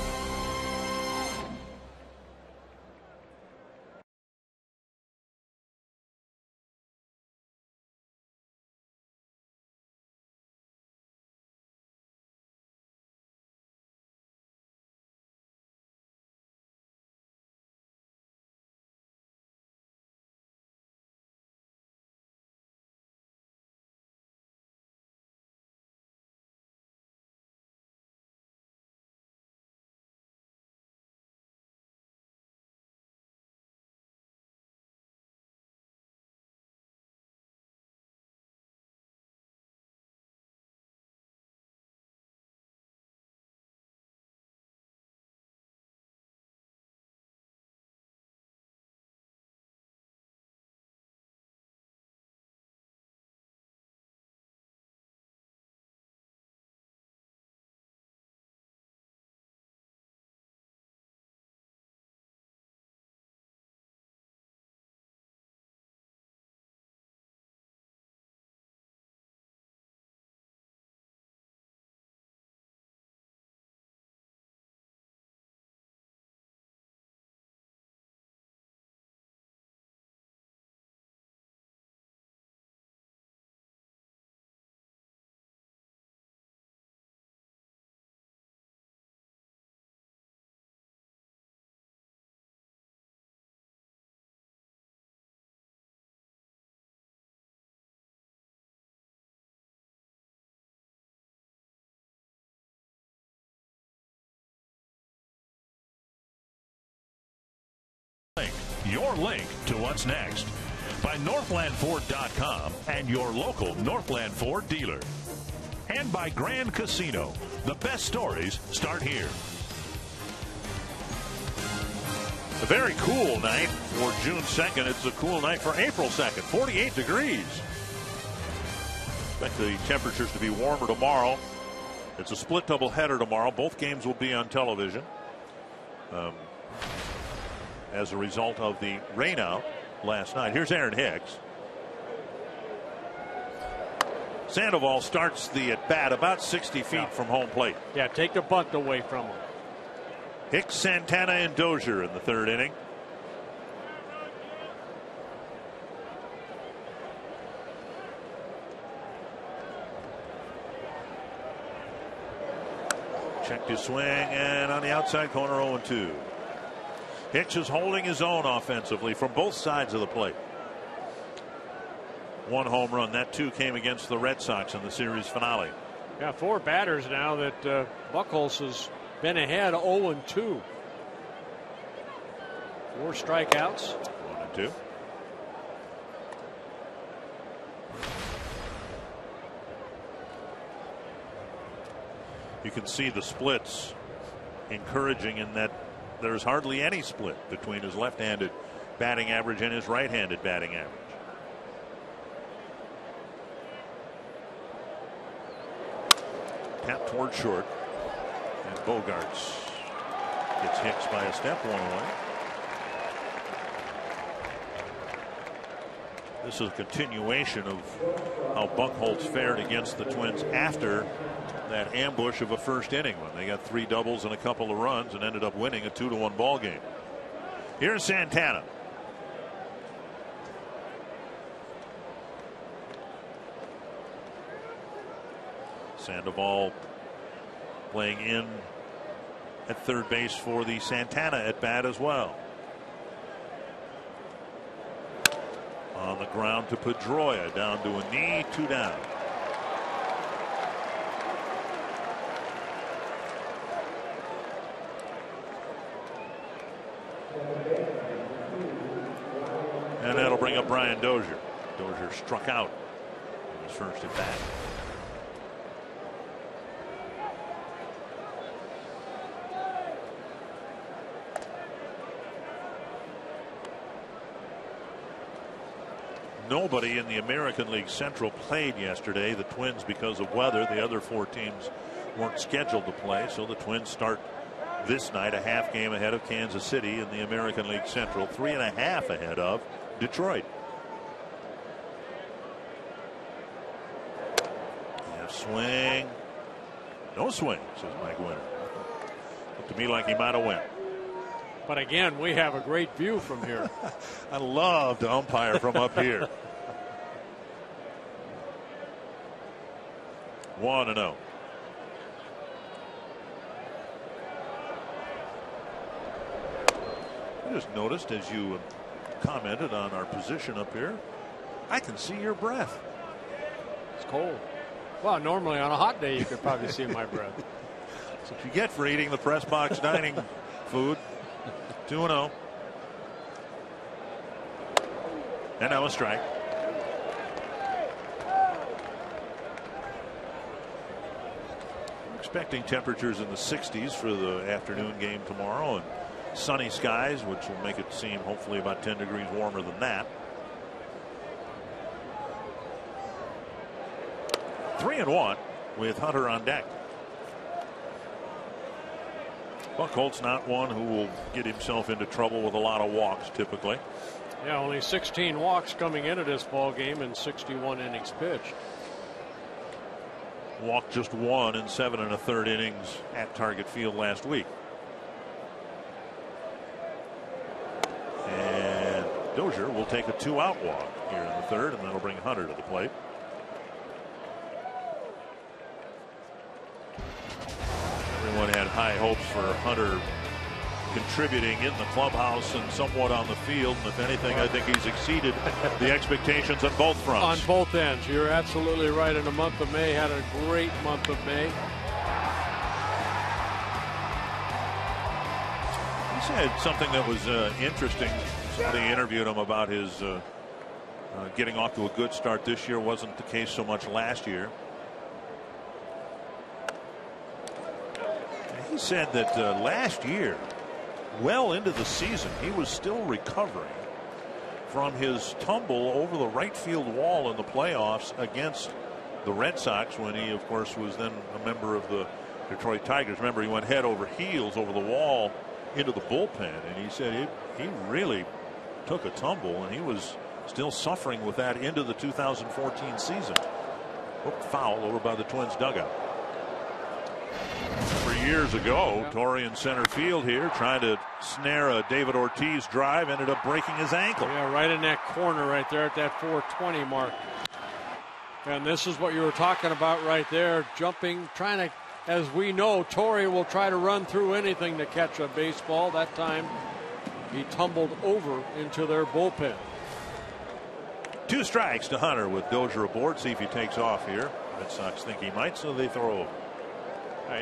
Your link to what's next by NorthlandFord.com and your local Northland Ford dealer. And by Grand Casino. The best stories start here. A very cool night for June 2nd. It's a cool night for April 2nd. 48 degrees. Expect the temperatures to be warmer tomorrow. It's a split doubleheader tomorrow. Both games will be on television. As a result of the rainout last night. Here's Aaron Hicks. Sandoval starts the at bat about 60 feet from home plate. Yeah, take the bunt away from him. Hicks, Santana, and Dozier in the third inning. Checked his swing, and on the outside corner 0-2. Hicks is holding his own offensively from both sides of the plate. One home run. That too came against the Red Sox in the series finale. Yeah, 4 batters now that Buchholz has been ahead 0-2. 4 strikeouts. 1-2. You can see the splits encouraging in that there's hardly any split between his left-handed batting average and his right-handed batting average. Tap toward short, and Bogarts gets Hicks by a step, 1 away. This is a continuation of how Buchholz fared against the Twins after that ambush of a first inning when they got 3 doubles and a couple of runs and ended up winning a 2-1 ball game. Here's Santana. Sandoval playing in at third base for the Santana at bat as well. On the ground to Pedroia, down to a knee, 2 down. And that'll bring up Brian Dozier. Dozier struck out in his first at bat. Nobody in the American League Central played yesterday. The Twins, because of weather, the other 4 teams weren't scheduled to play, so the Twins start this night a half game ahead of Kansas City in the American League Central, 3.5 ahead of Detroit. And swing. No swing, says Mike Winter. Looked to me like he might have went. But again, we have a great view from here. I love to umpire from up here. 1-0. I just noticed as you commented on our position up here, I can see your breath. It's cold. Well, normally on a hot day you could probably see my breath. That's what you get for eating the press box dining food. 2-0. And now a strike. We're expecting temperatures in the 60s for the afternoon game tomorrow, and sunny skies, which will make it seem hopefully about 10 degrees warmer than that. 3-1 with Hunter on deck. Buchholz's not one who will get himself into trouble with a lot of walks typically. Yeah, only 16 walks coming into this ball game in 61 innings pitched. Walked just 1 in 7 1/3 innings at Target Field last week. And Dozier will take a 2-out walk here in the 3rd, and that'll bring Hunter to the plate. Everyone had high hopes for Hunter contributing in the clubhouse and somewhat on the field, and if anything, I think he's exceeded the expectations on both fronts. On both ends. You're absolutely right. In the month of May, had a great month of May. He said something that was interesting. Somebody interviewed him about his getting off to a good start this year. Wasn't the case so much last year. He said that last year, well into the season, he was still recovering from his tumble over the right field wall in the playoffs against the Red Sox, when he, of course, was then a member of the Detroit Tigers. Remember, he went head over heels over the wall into the bullpen, and he said he really took a tumble, and he was still suffering with that into the 2014 season. Hooked foul over by the Twins dugout. Years ago, Torrey in center field here trying to snare a David Ortiz drive, ended up breaking his ankle. Yeah, right in that corner right there at that 420 mark. And this is what you were talking about right there, jumping, trying to, as we know, Torrey will try to run through anything to catch a baseball. That time he tumbled over into their bullpen. 2 strikes to Hunter with Dozier aboard. See if he takes off here. Red Sox think he might, so they throw over.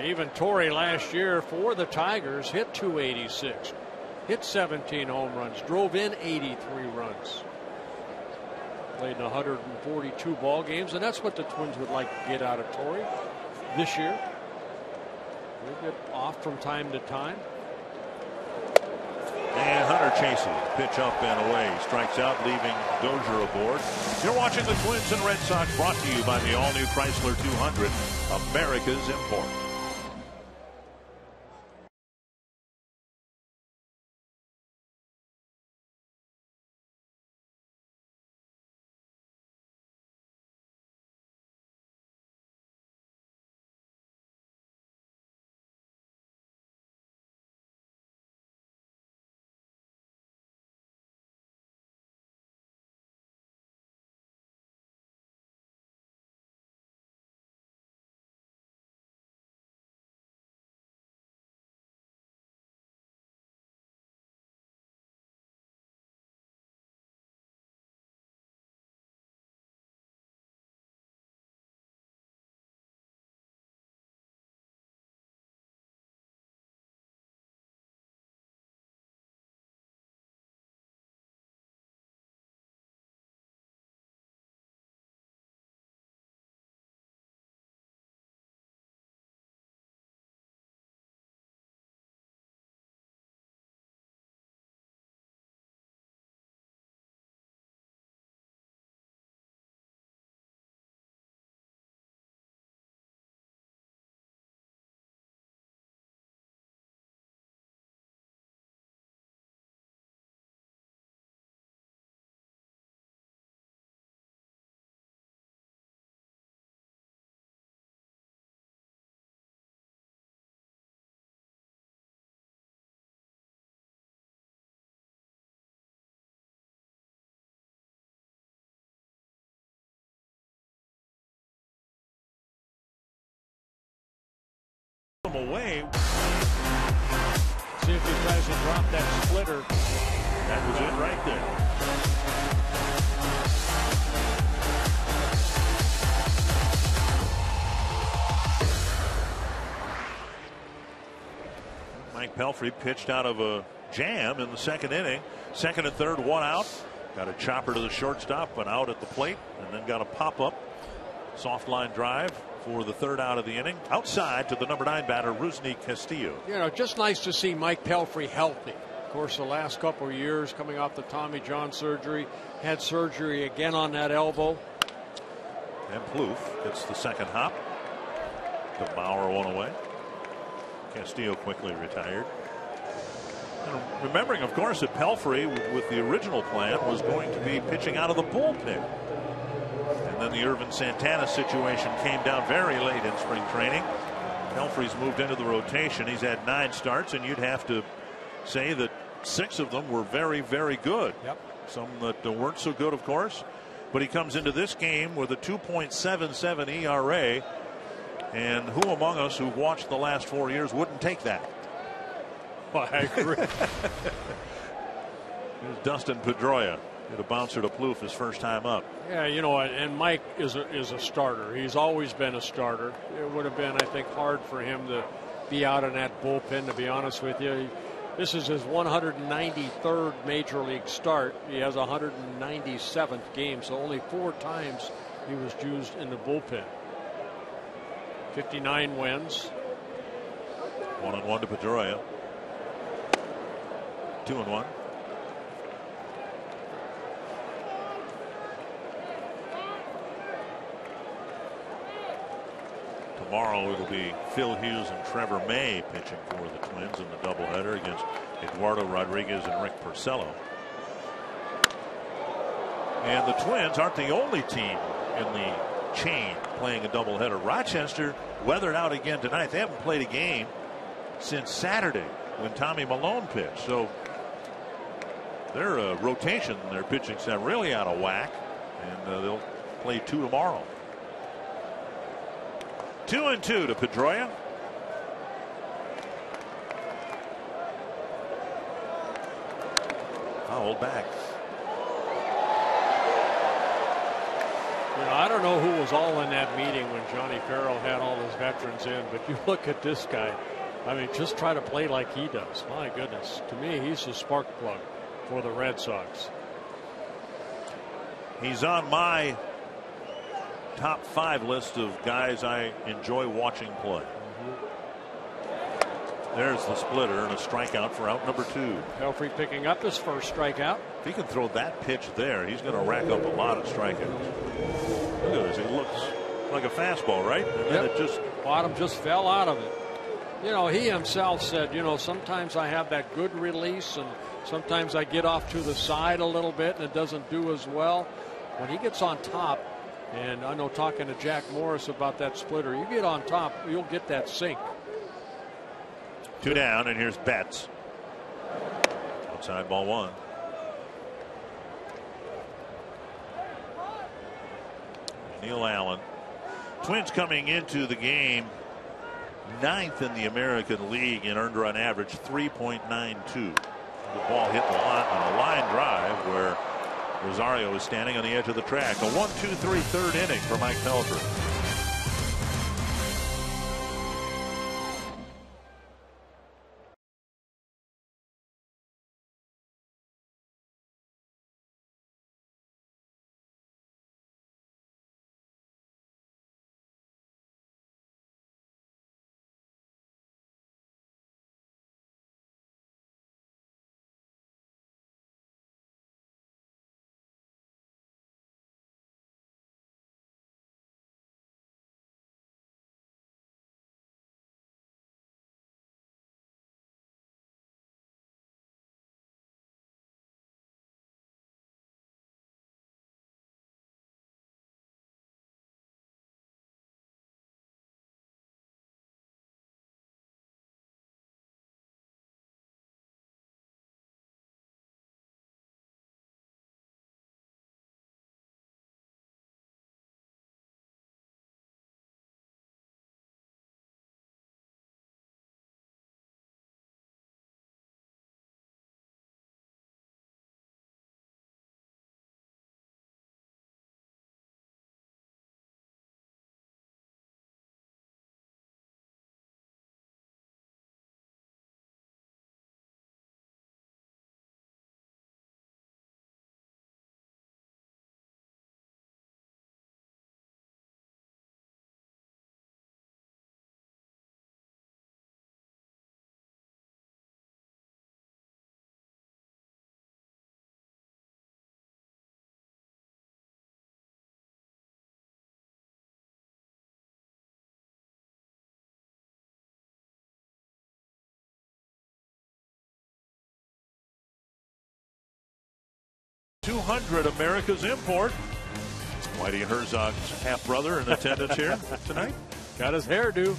Even Torrey last year for the Tigers hit .286, hit 17 home runs, drove in 83 runs, played in 142 ball games, and that's what the Twins would like to get out of Torrey this year. He'll get off from time to time. And Hunter chases, pitch up and away, strikes out, leaving Dozier aboard. You're watching the Twins and Red Sox, brought to you by the all-new Chrysler 200, America's import. away. See if he tries to drop that splitter. That was it right there. Mike Pelfrey pitched out of a jam in the second inning. Second and third, one out. Got a chopper to the shortstop, went out at the plate, and then got a pop-up soft line drive for the third out of the inning. Outside to the number 9 batter, Rusney Castillo. You know, just nice to see Mike Pelfrey healthy. Of course, the last couple of years coming off the Tommy John surgery, had surgery again on that elbow. And Plouffe gets the second hop. The Bauer one away. Castillo quickly retired. And remembering, of course, that Pelfrey, with the original plan, was going to be pitching out of the bullpen. And then the Irvin Santana situation came down very late in spring training. Pelfrey's moved into the rotation. He's had 9 starts, and you'd have to say that 6 of them were very, very good. Yep. Some that weren't so good, of course. But he comes into this game with a 2.77 ERA. And who among us who've watched the last 4 years wouldn't take that? Well, I agree. Here's Dustin Pedroia. Hit a bouncer to Plouffe his first time up. Yeah, you know, and Mike is a starter. He's always been a starter. It would have been, I think, hard for him to be out in that bullpen, to be honest with you. This is his 193rd major league start. He has 197th game, so only 4 times he was used in the bullpen. 59 wins. 1-1 to Pedroia. 2-1. Tomorrow it'll be Phil Hughes and Trevor May pitching for the Twins in the doubleheader against Eduardo Rodriguez and Rick Porcello. And the Twins aren't the only team in the chain playing a doubleheader. Rochester weathered out again tonight. They haven't played a game since Saturday when Tommy Malone pitched. So their rotation, their pitching staff really out of whack, and they'll play 2 tomorrow. 2-2 to Pedroia. Fouled back. You know, I don't know who was all in that meeting when Johnny Farrell had all his veterans in, but you look at this guy. I mean, just try to play like he does. My goodness. To me, he's the spark plug for the Red Sox. He's on my top 5 list of guys I enjoy watching play. There's the splitter and a strikeout for out number 2. Pelfrey picking up his first strikeout. If he can throw that pitch there, he's going to rack up a lot of strikeouts. Look at this. It looks like a fastball, right? And then it just bottom just fell out of it. You know, he himself said, you know, sometimes I have that good release and sometimes I get off to the side a little bit and it doesn't do as well. When he gets on top, and I know talking to Jack Morris about that splitter, you get on top, you'll get that sink. 2 down, and here's Betts. Outside ball 1. Neil Allen. Twins coming into the game 9th in the American League in earned run average, 3.92. The ball hit the line on a line drive where Rosario is standing on the edge of the track. A 1-2-3 third inning for Mike Pelfrey. 200, America's import. Whitey Herzog's half-brother in attendance here tonight. Got his hairdo.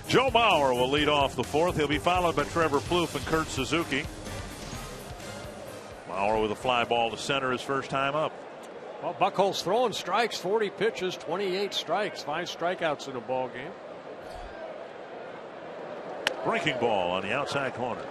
Joe Mauer will lead off the fourth. He'll be followed by Trevor Plouffe and Kurt Suzuki. Mauer with a fly ball to center his first time up. Well, Buchholz throwing strikes, 40 pitches, 28 strikes, 5 strikeouts in a ball game. Breaking ball on the outside corner.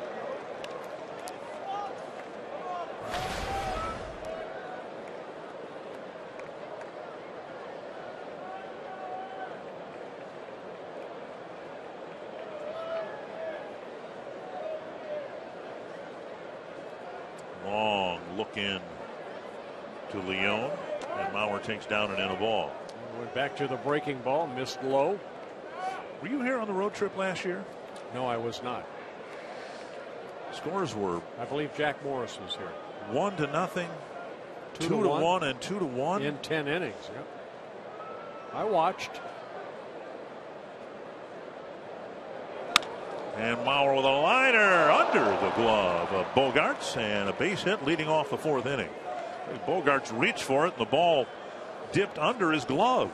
Long look in to Leone, and Mauer takes down and in a ball. Went back to the breaking ball, missed low. Were you here on the road trip last year? No, I was not. Scores were, I believe Jack Morris was here. 1-0, 2-1, and 2-1 in 10 innings. Yep. I watched. And Mauer with a liner under the glove of Bogaerts, and a base hit leading off the fourth inning. Bogaerts reached for it, and the ball dipped under his glove.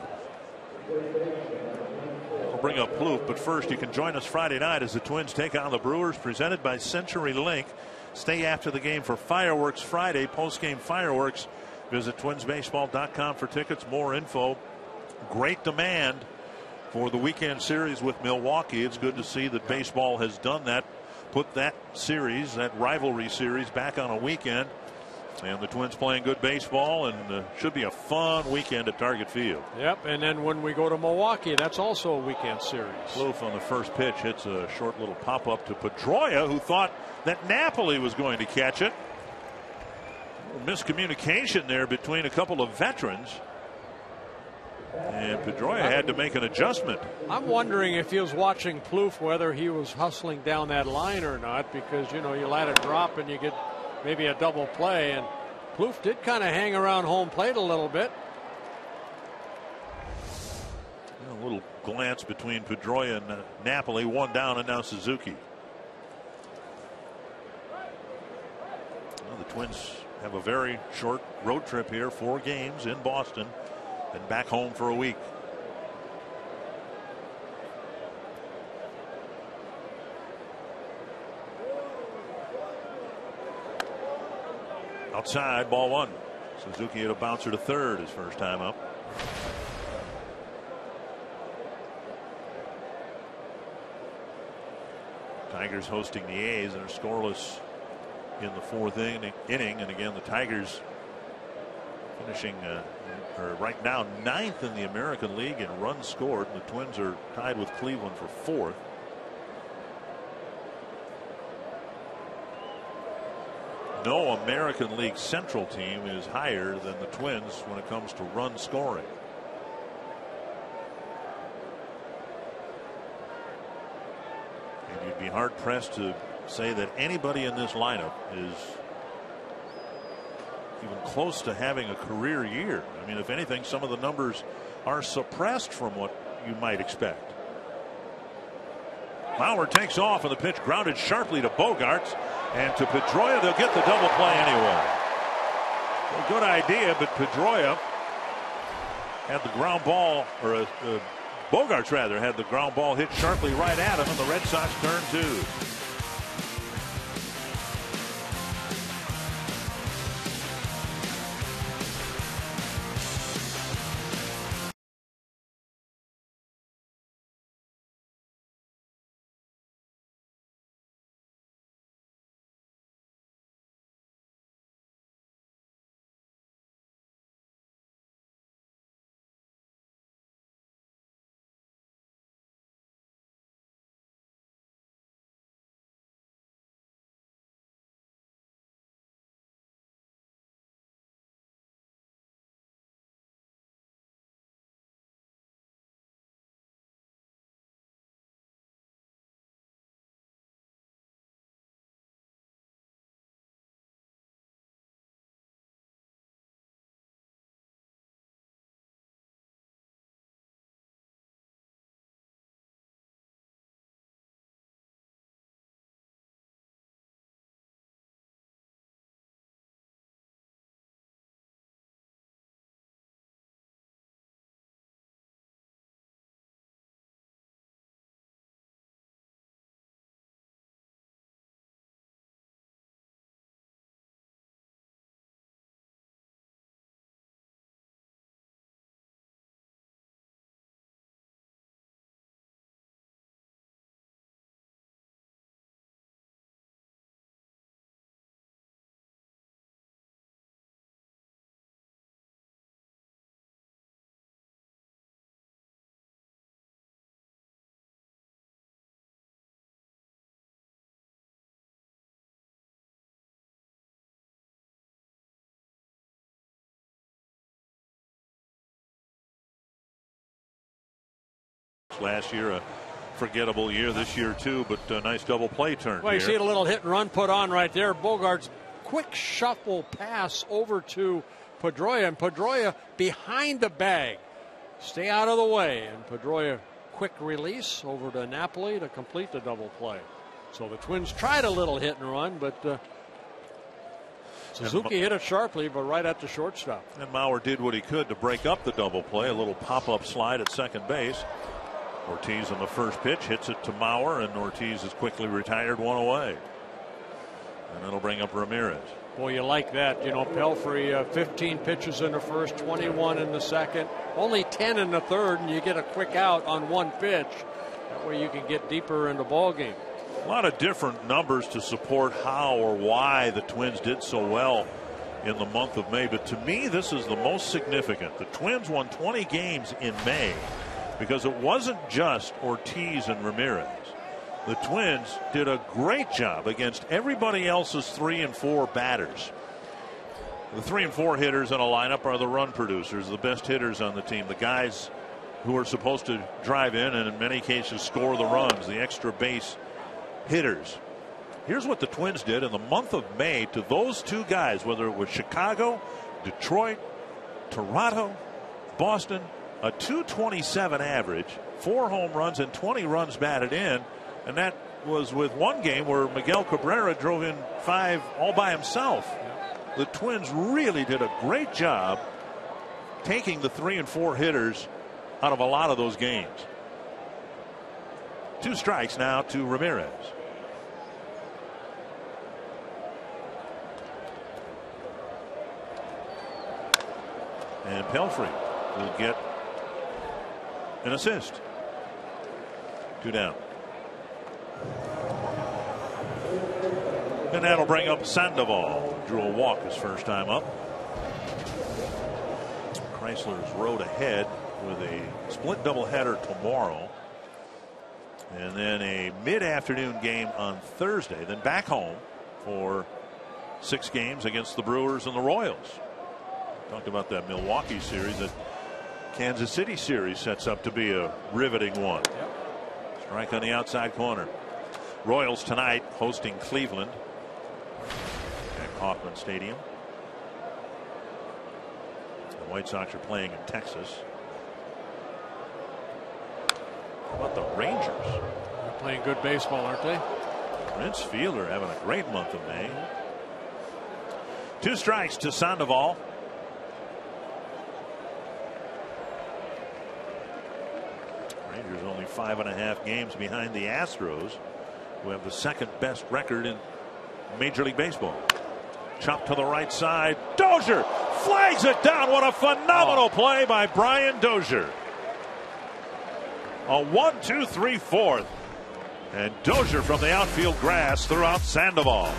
I'll bring up Plouffe, but first you can join us Friday night as the Twins take on the Brewers, presented by CenturyLink. Stay after the game for Fireworks Friday, post-game fireworks. Visit twinsbaseball.com for tickets, more info. Great demand for the weekend series with Milwaukee. It's good to see that baseball has done that, put that series, that rivalry series, back on a weekend. And the Twins playing good baseball, and should be a fun weekend at Target Field. Yep, and then when we go to Milwaukee, that's also a weekend series. Plouffe on the first pitch hits a short little pop-up to Pedroia, who thought that Napoli was going to catch it. Miscommunication there between a couple of veterans. And Pedroia had to make an adjustment. I'm wondering if he was watching Plouffe, whether he was hustling down that line or not, because, you know, you let it drop and you get maybe a double play, and Plouffe did kind of hang around home plate a little bit. A little glance between Pedroia and Napoli, one down, and now Suzuki. Well, the Twins have a very short road trip here, 4 games in Boston, and back home for a week. Outside, ball 1. Suzuki hit a bouncer to third his first time up. Tigers hosting the A's, and are scoreless in the fourth inning. And again, the Tigers finishing right now 9th in the American League in runs scored. And the Twins are tied with Cleveland for 4th. No American League Central team is higher than the Twins when it comes to run scoring. And you'd be hard pressed to say that anybody in this lineup is even close to having a career year. I mean, if anything, some of the numbers are suppressed from what you might expect. Mauer takes off, and the pitch grounded sharply to Bogaerts, and to Pedroia. They'll get the double play anyway. A good idea, but Pedroia had the ground ball, or Bogaerts rather, had the ground ball hit sharply right at him, and the Red Sox turn 2. Last year, a forgettable year. This year, too, but a nice double play turn. Well, you see a little hit and run put on right there. Bogart's quick shuffle pass over to Pedroia, and Pedroia behind the bag. Stay out of the way, and Pedroia quick release over to Napoli to complete the double play. So the Twins tried a little hit and run, but Suzuki hit it sharply, but right at the shortstop. And Mauer did what he could to break up the double play. A little pop-up slide at second base. Ortiz on the first pitch hits it to Mauer, and Ortiz is quickly retired, one away. And it'll bring up Ramirez. Boy, you like that. You know, Pelfrey, 15 pitches in the first, 21 in the second, only 10 in the third, and you get a quick out on one pitch. That way you can get deeper in the ball game. A lot of different numbers to support how or why the Twins did so well in the month of May. But to me, this is the most significant. The Twins won 20 games in May because it wasn't just Ortiz and Ramirez. The Twins did a great job against everybody else's 3 and 4 batters. The 3 and 4 hitters in a lineup are the run producers, the best hitters on the team, the guys who are supposed to drive in and in many cases score the runs, the extra base hitters. Here's what the Twins did in the month of May to those two guys, whether it was Chicago, Detroit, Toronto, Boston. A .227 average, 4 home runs and 20 runs batted in, and that was with one game where Miguel Cabrera drove in 5 all by himself. The Twins really did a great job taking the 3 and 4 hitters out of a lot of those games. 2 strikes now to Ramirez. And Pelfrey will get an assist. 2 down. And that'll bring up Sandoval. Drew a walk his first time up. Chrysler's rode ahead with a split doubleheader tomorrow. And then a mid-afternoon game on Thursday. Then back home for 6 games against the Brewers and the Royals. Talked about that Milwaukee series. That Kansas City series sets up to be a riveting one. Strike on the outside corner. Royals tonight hosting Cleveland at Kauffman Stadium. The White Sox are playing in Texas. How about the Rangers? They're playing good baseball, aren't they? Prince Fielder having a great month of May. 2 strikes to Sandoval. Rangers only 5.5 games behind the Astros, who have the second best record in Major League Baseball. Chopped to the right side. Dozier flags it down. What a phenomenal play by Brian Dozier. A 1-2-3-4. And Dozier from the outfield grass threw out Sandoval.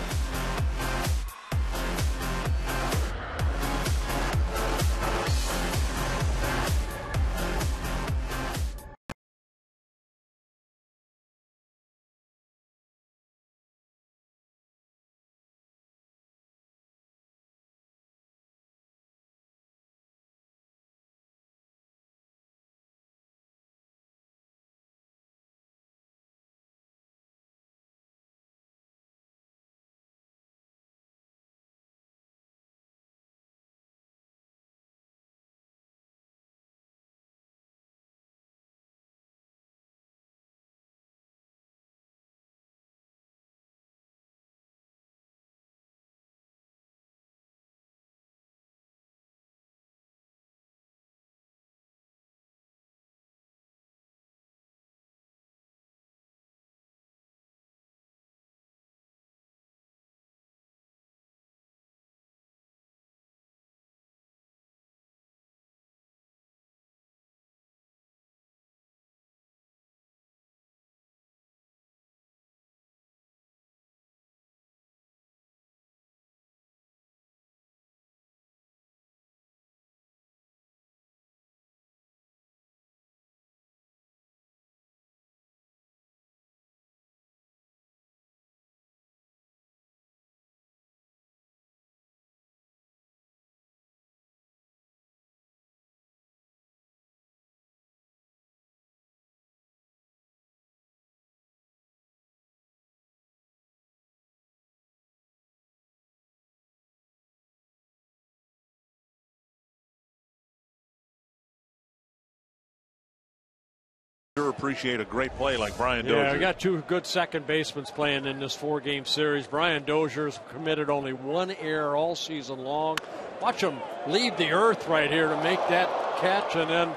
sure appreciate a great play like Brian Dozier. Yeah, we got two good second basemen playing in this 4-game series. Brian Dozier's committed only 1 error all season long. Watch him leave the earth right here to make that catch and then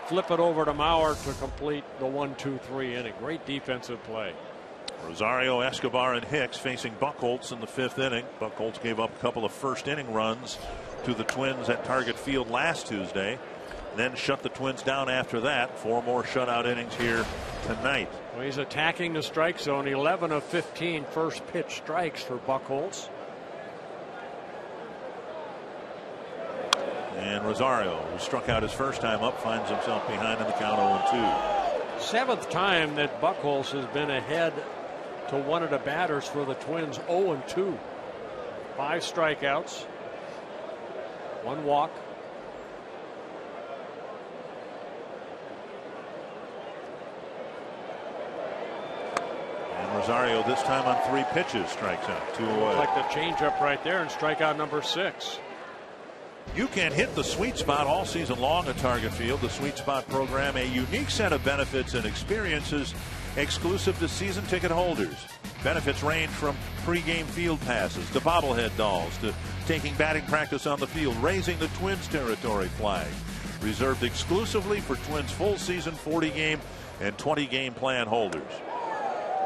flip it over to Mauer to complete the 1-2-3 inning. Great defensive play. Rosario, Escobar, and Hicks facing Buchholz in the 5th inning. Buchholz gave up a couple of first-inning runs to the Twins at Target Field last Tuesday, then shut the Twins down after that. 4 more shutout innings here tonight. Well, he's attacking the strike zone. 11 of 15 first pitch strikes for Buchholz. And Rosario, who struck out his first time up, finds himself behind in the count 0-2. 7th time that Buchholz has been ahead to one of the batters for the Twins. 0-2. 5 strikeouts, 1 walk. And Rosario this time on 3 pitches strikes out. 2 away. Like the changeup right there and strikeout number 6. You can hit the sweet spot all season long at Target Field. The Sweet Spot program, a unique set of benefits and experiences exclusive to season ticket holders. Benefits range from pregame field passes to bobblehead dolls to taking batting practice on the field, raising the Twins territory flag. Reserved exclusively for Twins full season 40-game and 20-game plan holders.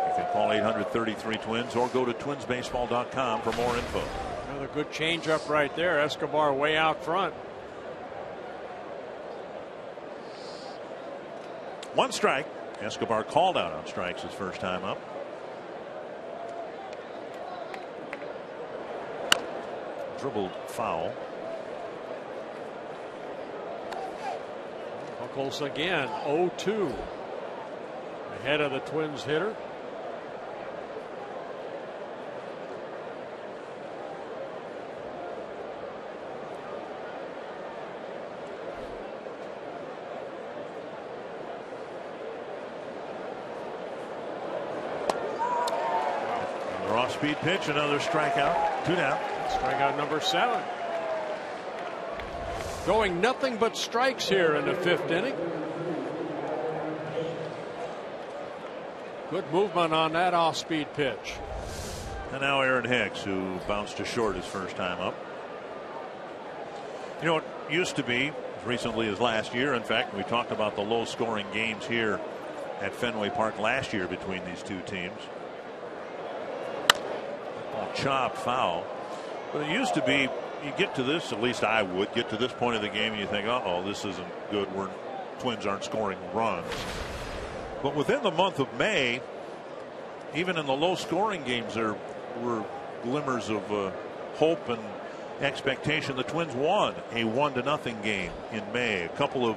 You can call 833-TWINS or go to twinsbaseball.com for more info. Another good changeup right there. Escobar way out front. 1 strike. Escobar called out on strikes his first time up. Dribbled foul. Buchholz again. 0-2. Ahead of the Twins hitter. Off-speed pitch, another strikeout. 2 down. Strikeout number 7. Going nothing but strikes here in the 5th inning. Good movement on that off-speed pitch. And now Aaron Hicks, who bounced to short his first time up. You know, it used to be as recently as last year. In fact, we talked about the low-scoring games here at Fenway Park last year between these two teams. Chop foul. But it used to be, you get to this, at least I would get to this point of the game and you think, uh-oh, this isn't good. Twins aren't scoring runs. But within the month of May, even in the low scoring games, there were glimmers of hope and expectation. The Twins won a 1-0 game in May, a couple of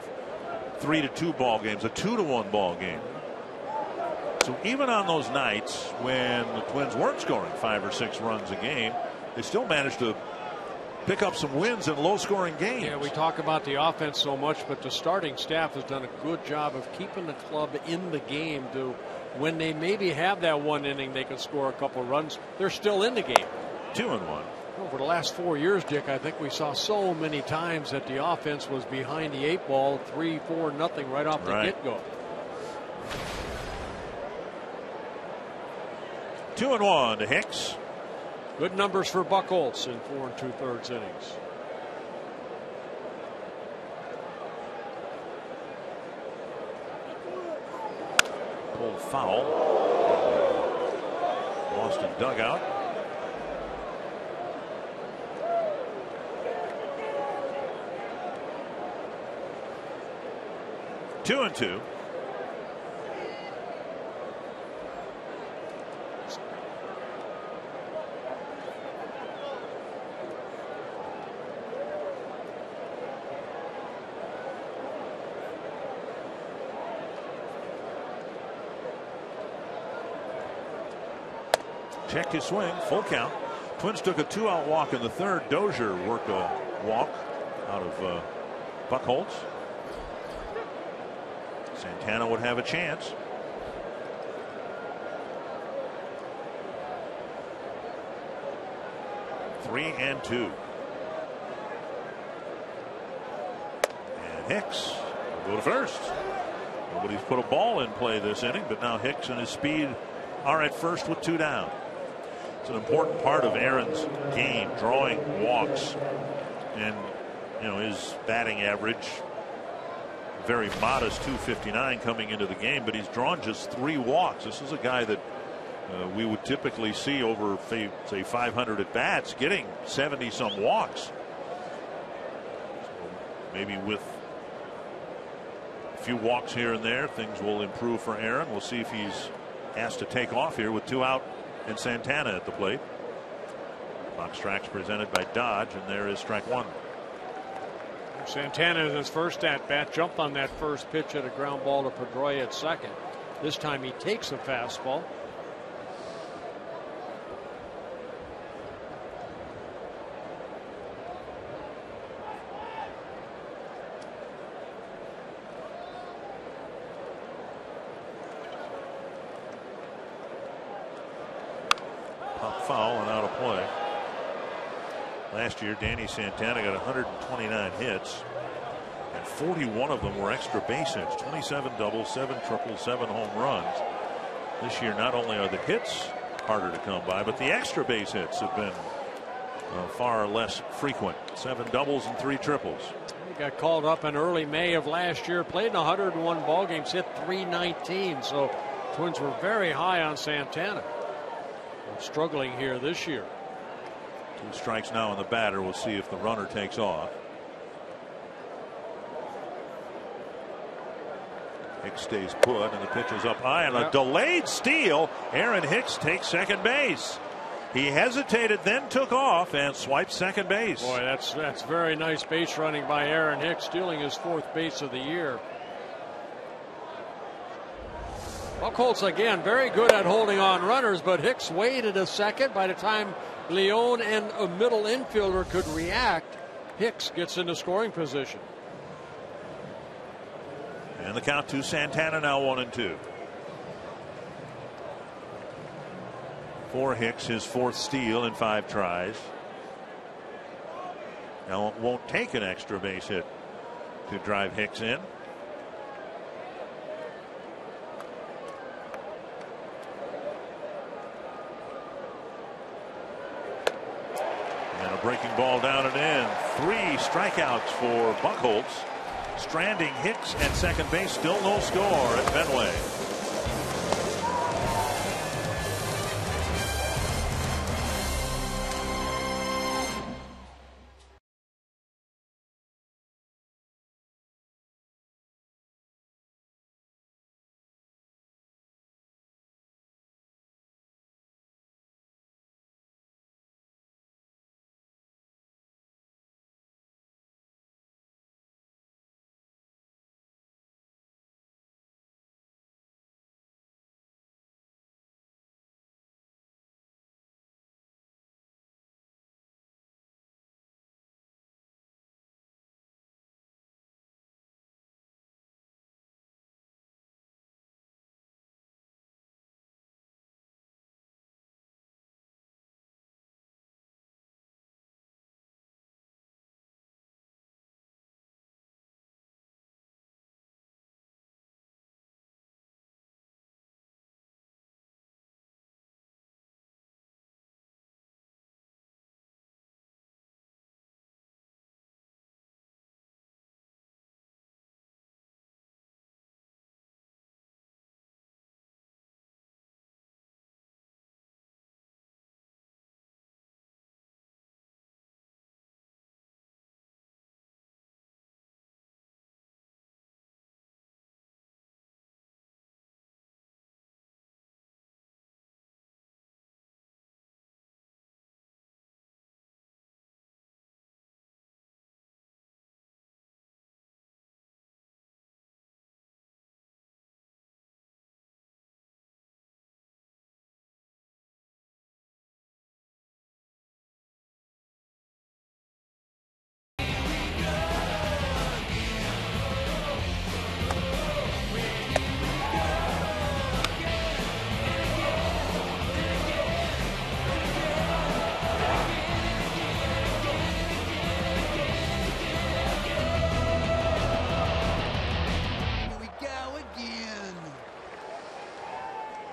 3-2 ball games, a 2-1 ball game. So even on those nights when the Twins weren't scoring 5 or 6 runs a game, they still managed to pick up some wins in low-scoring games. Yeah, we talk about the offense so much, but the starting staff has done a good job of keeping the club in the game to when they maybe have that 1 inning they can score a couple runs, they're still in the game. 2-1. Over the last 4 years, Dick, I think we saw so many times that the offense was behind the 8 ball, 3-4-0 right off the get-go. 2-1 to Hicks. Good numbers for Buchholz in 4 2/3 innings. Pulled foul. Boston dugout. Two and two. Checked his swing, full count. Twins took a 2-out walk in the 3rd. Dozier worked a walk out of Buchholz. Santana would have a chance. Three and 2. And Hicks will go to first. Nobody's put a ball in play this inning, but now Hicks and his speed are at first with 2 down. It's an important part of Aaron's game, drawing walks, and his batting average very modest, 259 coming into the game, but he's drawn just 3 walks. This is a guy that we would typically see over, say, 500 at bats, getting 70 some walks. So maybe with a few walks here and there, things will improve for Aaron. We'll see if he's asked to take off here with 2 out and Santana at the plate. Box strikes presented by Dodge, and there is strike 1. Santana in his first at bat jumped on that first pitch at a ground ball to Pedroia at second. This time he takes a fastball. Pop foul and out of play. Last year, Danny Santana got 129 hits, and 41 of them were extra base hits. 27 doubles, 7 triples, 7 home runs. This year, not only are the hits harder to come by, but the extra base hits have been far less frequent. 7 doubles and 3 triples. He got called up in early May of last year, played in 101 ball games, hit 319. So Twins were very high on Santana. Struggling here this year. 2 strikes now on the batter. We'll see if the runner takes off. Hicks stays put, and the pitch is up high, and a delayed steal. Aaron Hicks takes second base. He hesitated, then took off and swiped second base. Boy, that's very nice base running by Aaron Hicks, stealing his 4th base of the year. Buchholz again very good at holding on runners, but Hicks waited a second. By the time Leone and a middle infielder could react, Hicks gets into scoring position. And the count to Santana now 1-2. For Hicks, his 4th steal in 5 tries. Now it won't take an extra base hit to drive Hicks in. Breaking ball down and in. 3 strikeouts for Buchholz. Stranding Hicks at second base. Still no score at Fenway.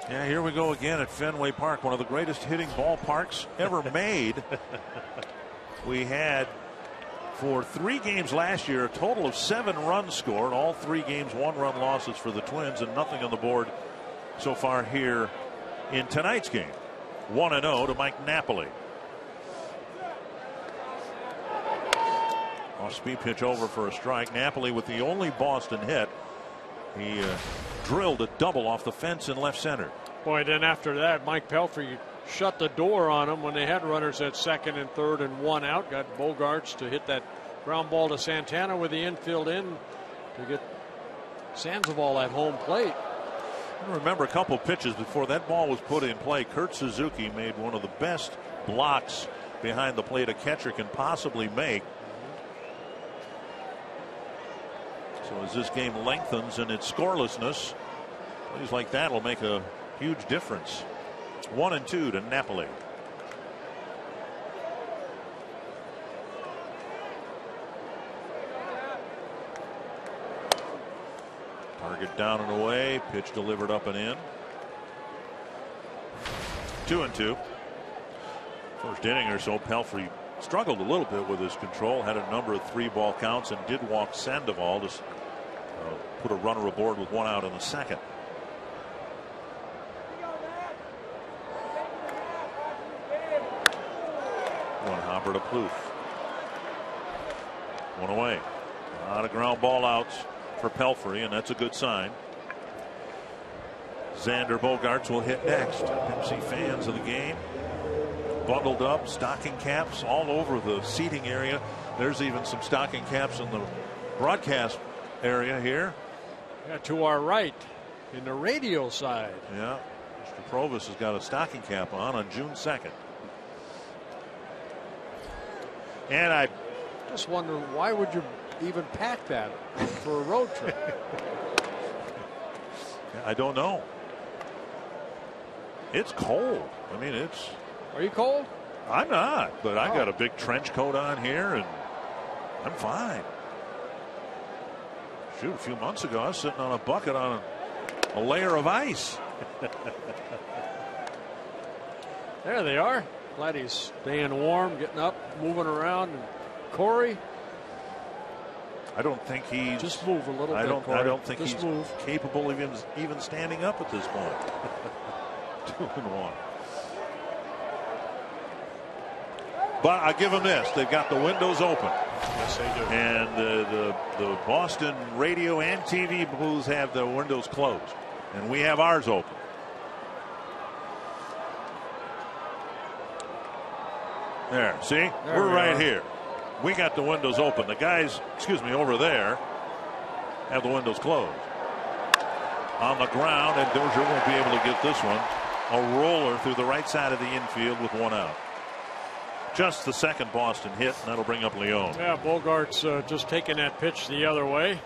Yeah, here we go again at Fenway Park, one of the greatest hitting ballparks ever made. We had, for 3 games last year, a total of 7 runs scored. All 3 games 1-run losses for the Twins, and nothing on the board so far here in tonight's game. 1-0 to Mike Napoli. Off-speed pitch over for a strike. Napoli with the only Boston hit. He drilled a double off the fence in left center. Boy, then after that, Mike Pelfrey shut the door on him when they had runners at second and third and 1 out. Got Bogaerts to hit that ground ball to Santana with the infield in to get Sandoval at home plate. I remember a couple pitches before that ball was put in play. Kurt Suzuki made one of the best blocks behind the plate a catcher can possibly make. So as this game lengthens in its scorelessness, plays like that will make a huge difference. 1-2 to Napoli. Target down and away. Pitch delivered up and in. 2-2. First inning or so, Pelfrey struggled a little bit with his control. Had a number of 3-ball counts and did walk Sandoval to put a runner aboard with 1 out in the second. One hopper to Plouffe. 1 away. A lot of ground ball outs for Pelfrey, and that's a good sign. Xander Bogaerts will hit next. Pepsi fans of the game bundled up, stocking caps all over the seating area. There's even some stocking caps in the broadcast area here. Yeah, to our right in the radio side. Yeah, Mr. Provis has got a stocking cap on June 2nd. And I just wonder, why would you even pack that for a road trip? I don't know. It's cold. I mean, it's. Are you cold? I'm not, but I got a big trench coat on here and I'm fine. Shoot, a few months ago I was sitting on a bucket on a layer of ice. There they are. Glad he's staying warm, getting up, moving around. And Corey, I don't think he's just move a little bit. I don't think just he's capable of even standing up at this point. 2-1. But I give them this: they've got the windows open. Yes, they do. And the Boston radio and TV booths have the windows closed, and we have ours open. There, see, we're right here. We got the windows open. The guys, over there, have the windows closed. On the ground, and Dozier won't be able to get this one. A roller through the right side of the infield with 1 out. Just the second Boston hit, and that'll bring up Leone. Yeah, Bogaerts just taking that pitch the other way.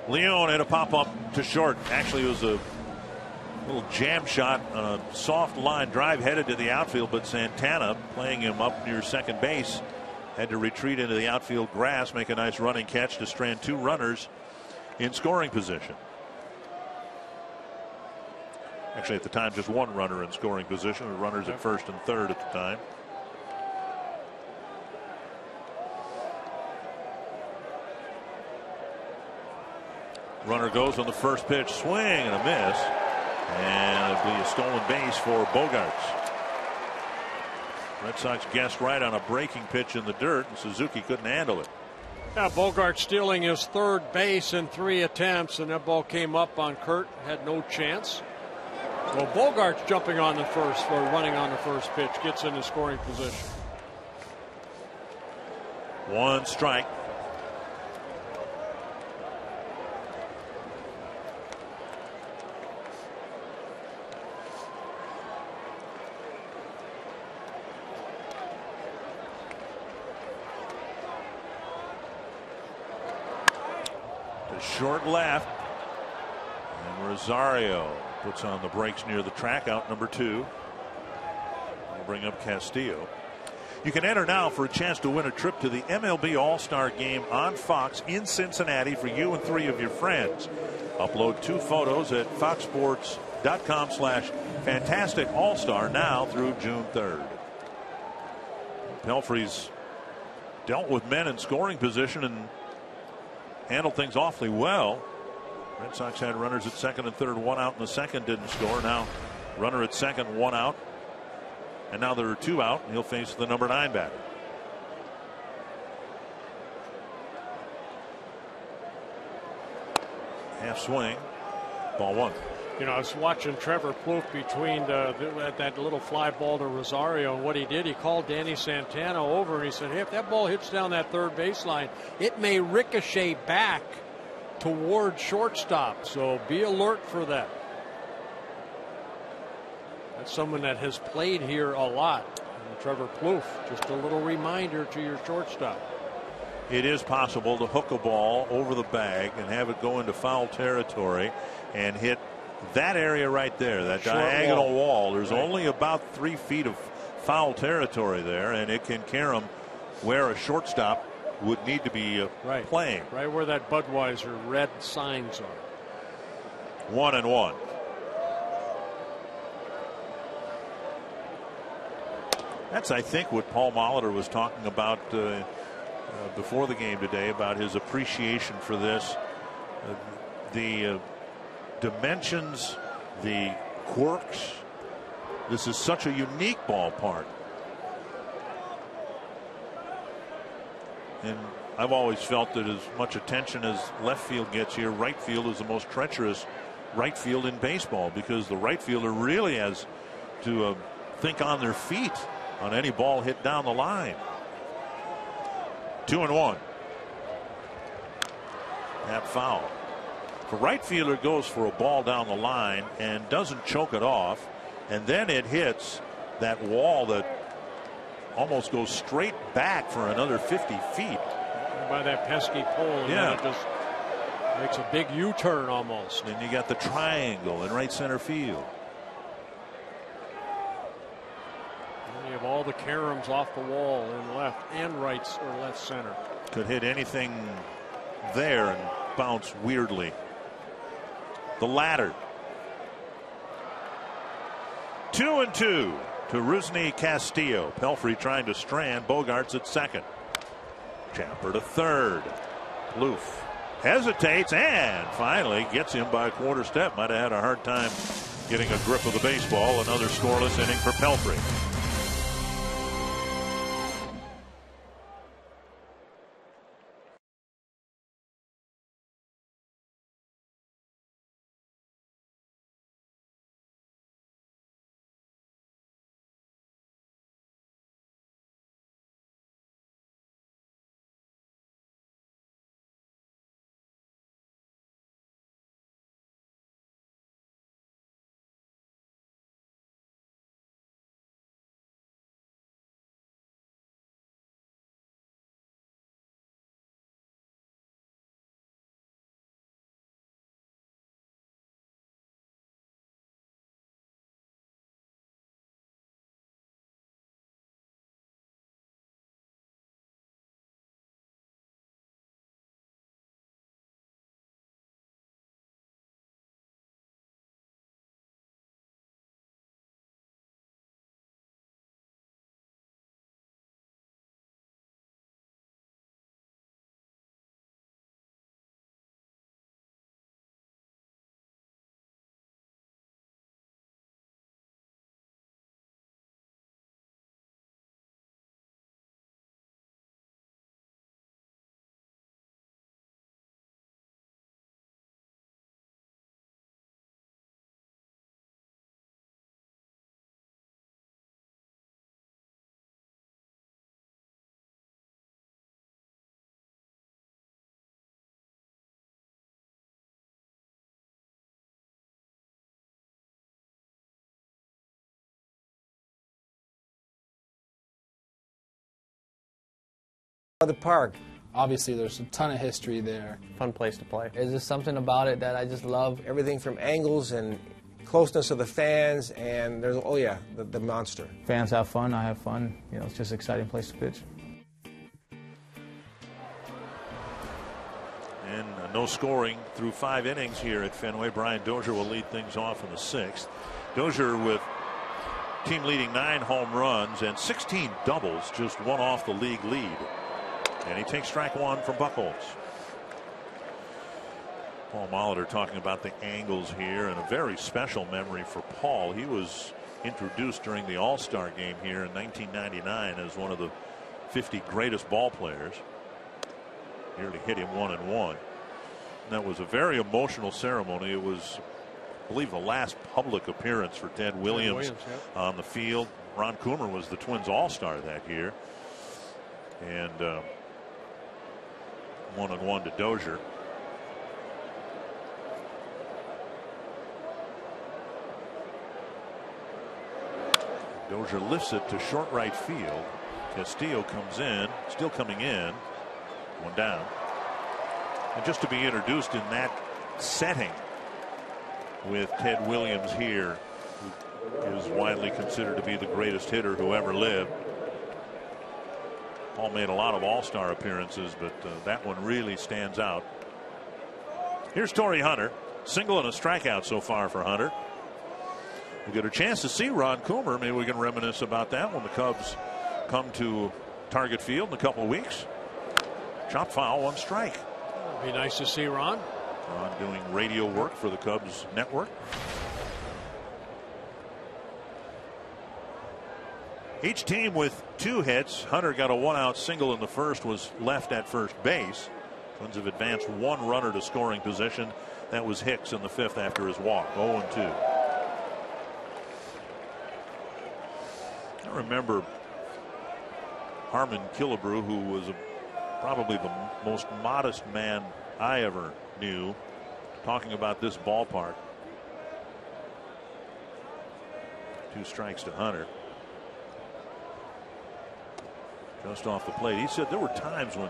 Leone had a pop up to short. Actually, it was a little jam shot, soft line drive headed to the outfield, but Santana, playing him up near second base, had to retreat into the outfield grass, make a nice running catch to strand 2 runners in scoring position. Actually, at the time, just 1 runner in scoring position, with runners at first and third at the time. Runner goes on the first pitch, swing and a miss, and it'll be a stolen base for Bogaerts. Red Sox guessed right on a breaking pitch in the dirt, and Suzuki couldn't handle it. Yeah, Bogaerts stealing his third base in 3 attempts, and that ball came up on Kurt, had no chance. Well, Bogaerts jumping on the first, or running on the first pitch, gets in the scoring position. 1 strike. To short left, and Rosario puts on the brakes near the track, out number 2. I'll bring up Castillo. You can enter now for a chance to win a trip to the MLB All-Star Game on Fox in Cincinnati for you and 3 of your friends. Upload 2 photos at foxsports.com/fantastic all-star now through June 3rd. Pelfrey's dealt with men in scoring position and handled things awfully well. Red Sox had runners at second and third, 1 out in the second, didn't score. Now runner at second, 1 out. And now there are 2 out, and he'll face the number 9 batter. Half swing, ball 1. You know, I was watching Trevor Plouffe between that little fly ball to Rosario, and what he did, he called Danny Santana over, and he said, hey, if that ball hits down that third baseline, it may ricochet back toward shortstop, so be alert for that. That's someone that has played here a lot. And Trevor Plouffe, just a little reminder to your shortstop. It is possible to hook a ball over the bag and have it go into foul territory and hit that area right there, that short diagonal wall. There's right. only about 3 feet of foul territory there, and it can carry them where a shortstop would need to be playing. Right where that Budweiser red signs are. 1-1. That's, I think, what Paul Molitor was talking about before the game today, about his appreciation for this. The dimensions, the quirks. This is such a unique ballpark. And I've always felt that as much attention as left field gets here, right field is the most treacherous right field in baseball, because the right fielder really has to think on their feet on any ball hit down the line. 2-1. That foul. The right fielder goes for a ball down the line and doesn't choke it off, and then it hits that wall that almost goes straight back for another 50 feet. By that pesky pole, and then it just makes a big U-turn almost. And you got the triangle in right center field. And you have all the caroms off the wall in left and right or left center. Could hit anything there and bounce weirdly. The ladder. 2-2 to Rusney Castillo. Pelfrey trying to strand Bogarts at second. Champer to third. Plouffe hesitates and finally gets him by a quarter step. Might have had a hard time getting a grip of the baseball. Another scoreless inning for Pelfrey. The park, obviously there's a ton of history there. Fun place to play. There's just something about it that I just love. Everything from angles and closeness of the fans, and there's, oh yeah, the monster. Fans have fun, I have fun. You know, it's just an exciting place to pitch. And no scoring through 5 innings here at Fenway. Brian Dozier will lead things off in the 6th. Dozier with team leading 9 home runs and 16 doubles, just one off the league lead. And he takes strike 1 from Buchholz. Paul Molitor talking about the angles here, and a very special memory for Paul. He was introduced during the All-Star game here in 1999 as one of the 50 greatest ball players. Here to hit him 1-1. And that was a very emotional ceremony. It was, I believe, the last public appearance for Ted Williams on the field. Ron Coomer was the Twins All-Star that year. And 1-1 to Dozier. Dozier lifts it to short right field. Castillo comes in, still coming in. 1 down. And just to be introduced in that setting with Ted Williams here, who is widely considered to be the greatest hitter who ever lived. Paul made a lot of All-Star appearances, but that one really stands out. Here's Torrey Hunter. Single and a strikeout so far for Hunter. We'll get a chance to see Ron Coomer. Maybe we can reminisce about that when the Cubs come to Target Field in a couple of weeks. Chop foul, 1 strike. It'd be nice to see Ron. Ron doing radio work for the Cubs network. Each team with 2 hits. Hunter got a 1-out single in the first, was left at first base. Twins have advanced 1 runner to scoring position. That was Hicks in the 5th after his walk. 0-2. I remember Harmon Killebrew, who was probably the most modest man I ever knew, talking about this ballpark. 2 strikes to Hunter. Just off the plate. He said there were times when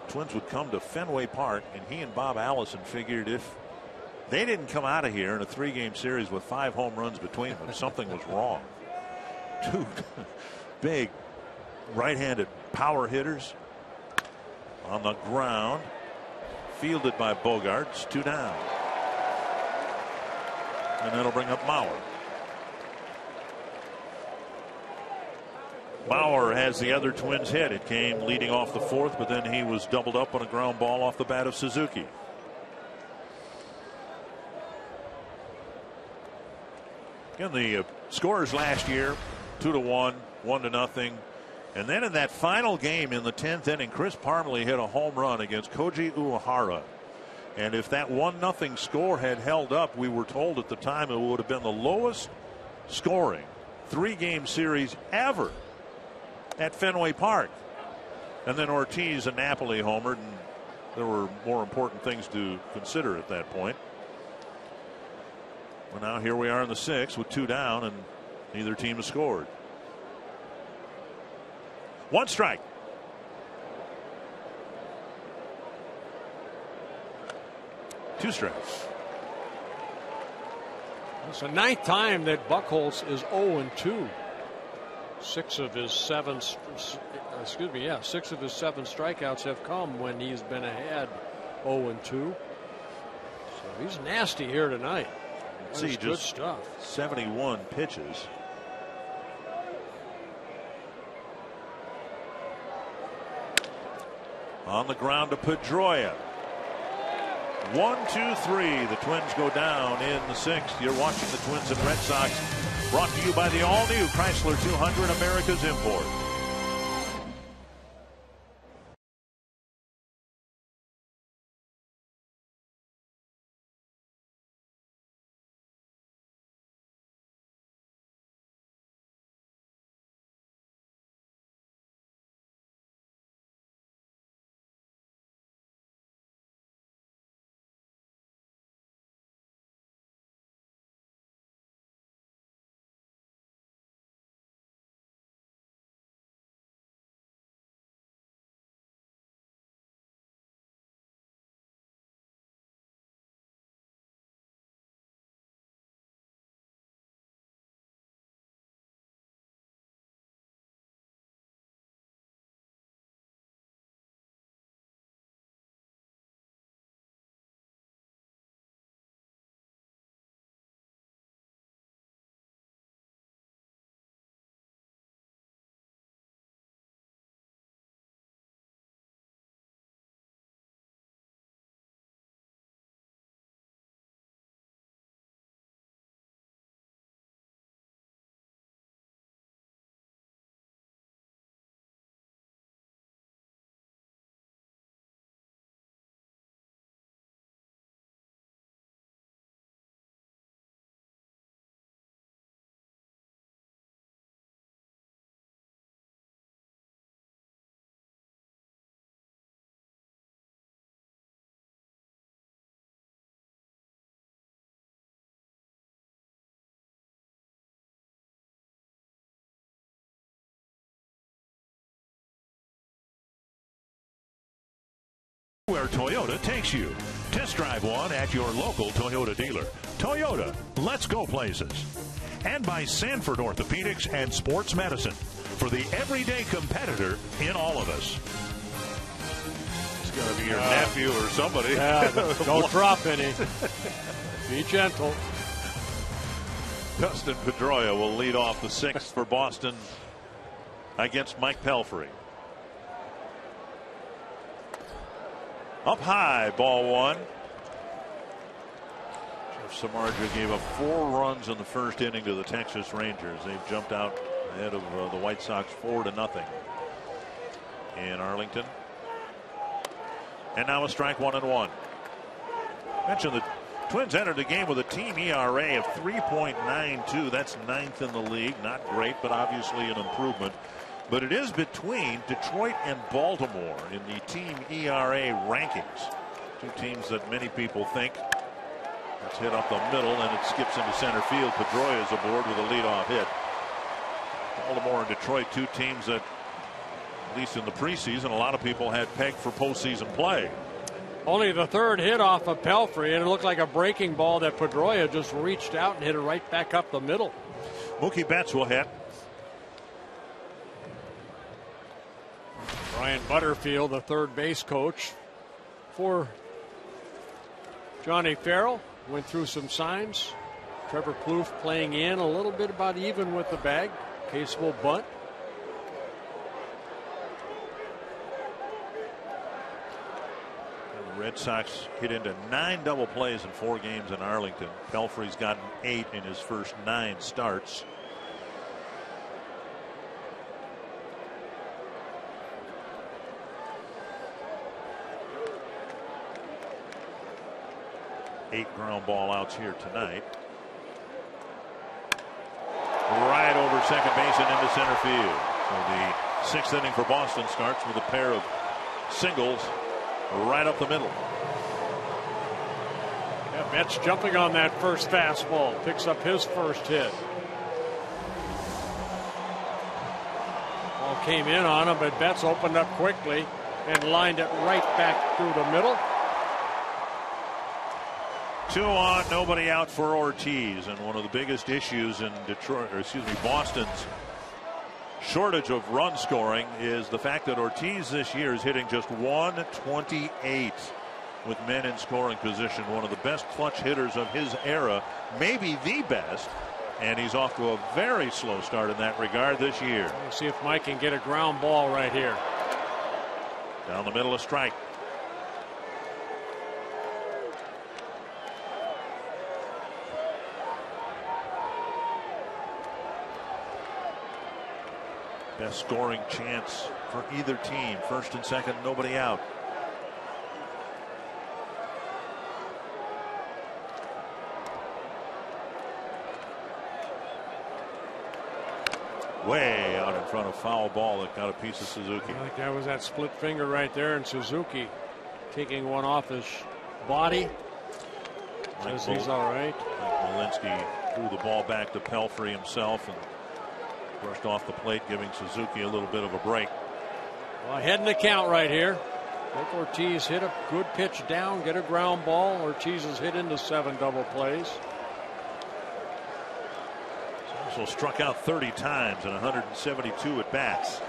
Twins would come to Fenway Park, and he and Bob Allison figured if they didn't come out of here in a 3-game series with 5 home runs between them, something was wrong. 2 big right-handed power hitters on the ground, fielded by Bogaerts. 2 down, and that'll bring up Mauer. Bauer has the other Twins hit. It came leading off the 4th, but then he was doubled up on a ground ball off the bat of Suzuki. Again, the scores last year: 2-1, 1-0. And then in that final game in the 10th inning, Chris Parmelee hit a home run against Koji Uehara. And if that 1-0 score had held up, we were told at the time it would have been the lowest scoring 3-game series ever at Fenway Park. And then Ortiz and Napoli homered, and there were more important things to consider at that point. Well, now here we are in the 6th with 2 down, and neither team has scored. 1 strike. Two strikes. It's the 9th time that Buchholz is 0-2. 6 of his 7 strikeouts have come when he's been ahead 0-2. So he's nasty here tonight. See, good just stuff. 71 pitches. On the ground to Pedroia. 1, 2, 3. The Twins go down in the 6th. You're watching the Twins and Red Sox, brought to you by the all-new Chrysler 200, America's import. where Toyota takes you. Test drive one at your local Toyota dealer. Toyota, let's go places. And by Sanford Orthopedics and Sports Medicine, for the everyday competitor in all of us. It's going to be your nephew or somebody. Yeah, don't drop any. Be gentle. Dustin Pedroia will lead off the sixth for Boston against Mike Pelfrey. Up high, ball one. Jeff Samardzija gave up 4 runs in the first inning to the Texas Rangers. They've jumped out ahead of the White Sox 4-0 in Arlington. And now a strike, 1-1. Mentioned the Twins entered the game with a team ERA of 3.92. That's 9th in the league. Not great, but obviously an improvement. But it is between Detroit and Baltimore in the team ERA rankings. Two teams that many people think. It's hit up the middle and it skips into center field. Pedroia is aboard with a leadoff hit. Baltimore and Detroit, two teams that, at least in the preseason, a lot of people had pegged for postseason play. Only the third hit off of Pelfrey, and it looked like a breaking ball that Pedroia just reached out and hit it right back up the middle. Mookie Betts will hit. Brian Butterfield, the third base coach for Johnny Farrell, went through some signs. Trevor Plouffe playing in a little bit about even with the bag. Caseable bunt. The Red Sox hit into 9 double plays in 4 games in Arlington. Pelfrey's gotten 8 in his first 9 starts. Eight ground ball outs here tonight. Right over second base and into center field. So the 6th inning for Boston starts with a pair of singles right up the middle. Yeah, Betts jumping on that first fastball. Picks up his first hit. Ball came in on him, but Betts opened up quickly and lined it right back through the middle. 2 on, nobody out for Ortiz, and one of the biggest issues in Boston's shortage of run scoring is the fact that Ortiz this year is hitting just .128 with men in scoring position. One of the best clutch hitters of his era, maybe the best, and he's off to a very slow start in that regard this year. Let's see if Mike can get a ground ball right here. Down the middle, a strike. Best scoring chance for either team. First and second, nobody out. Way out in front of foul ball that got a piece of Suzuki. I think that was that split finger right there, and Suzuki taking one off his body. Says he's all right. Malinsky threw the ball back to Pelfrey himself and brushed off the plate, giving Suzuki a little bit of a break. Well, ahead in the count right here. Nick Ortiz hit a good pitch down, get a ground ball. Ortiz has hit into 7 double plays. He's also struck out 30 times and 172 at bats.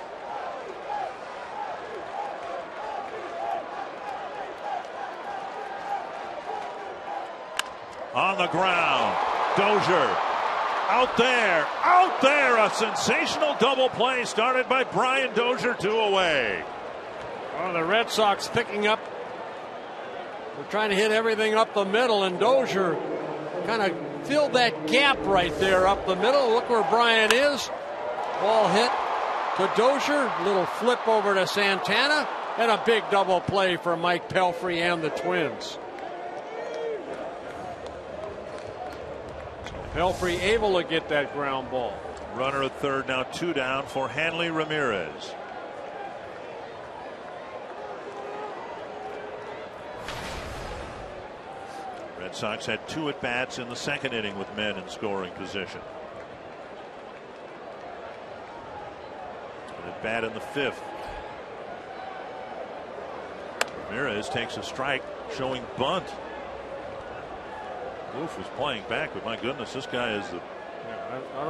On the ground, Dozier. Out there, a sensational double play started by Brian Dozier, 2 away. Well, the Red Sox picking up. They're trying to hit everything up the middle, and Dozier kind of filled that gap right there up the middle. Look where Brian is. Ball hit to Dozier, little flip over to Santana, and a big double play for Mike Pelfrey and the Twins. Pelfrey able to get that ground ball. Runner at third, now 2 down for Hanley Ramirez. Red Sox had 2 at bats in the second inning with men in scoring position. An at bat in the 5th. Ramirez takes a strike, showing bunt. Wolf was playing back, but my goodness, this guy is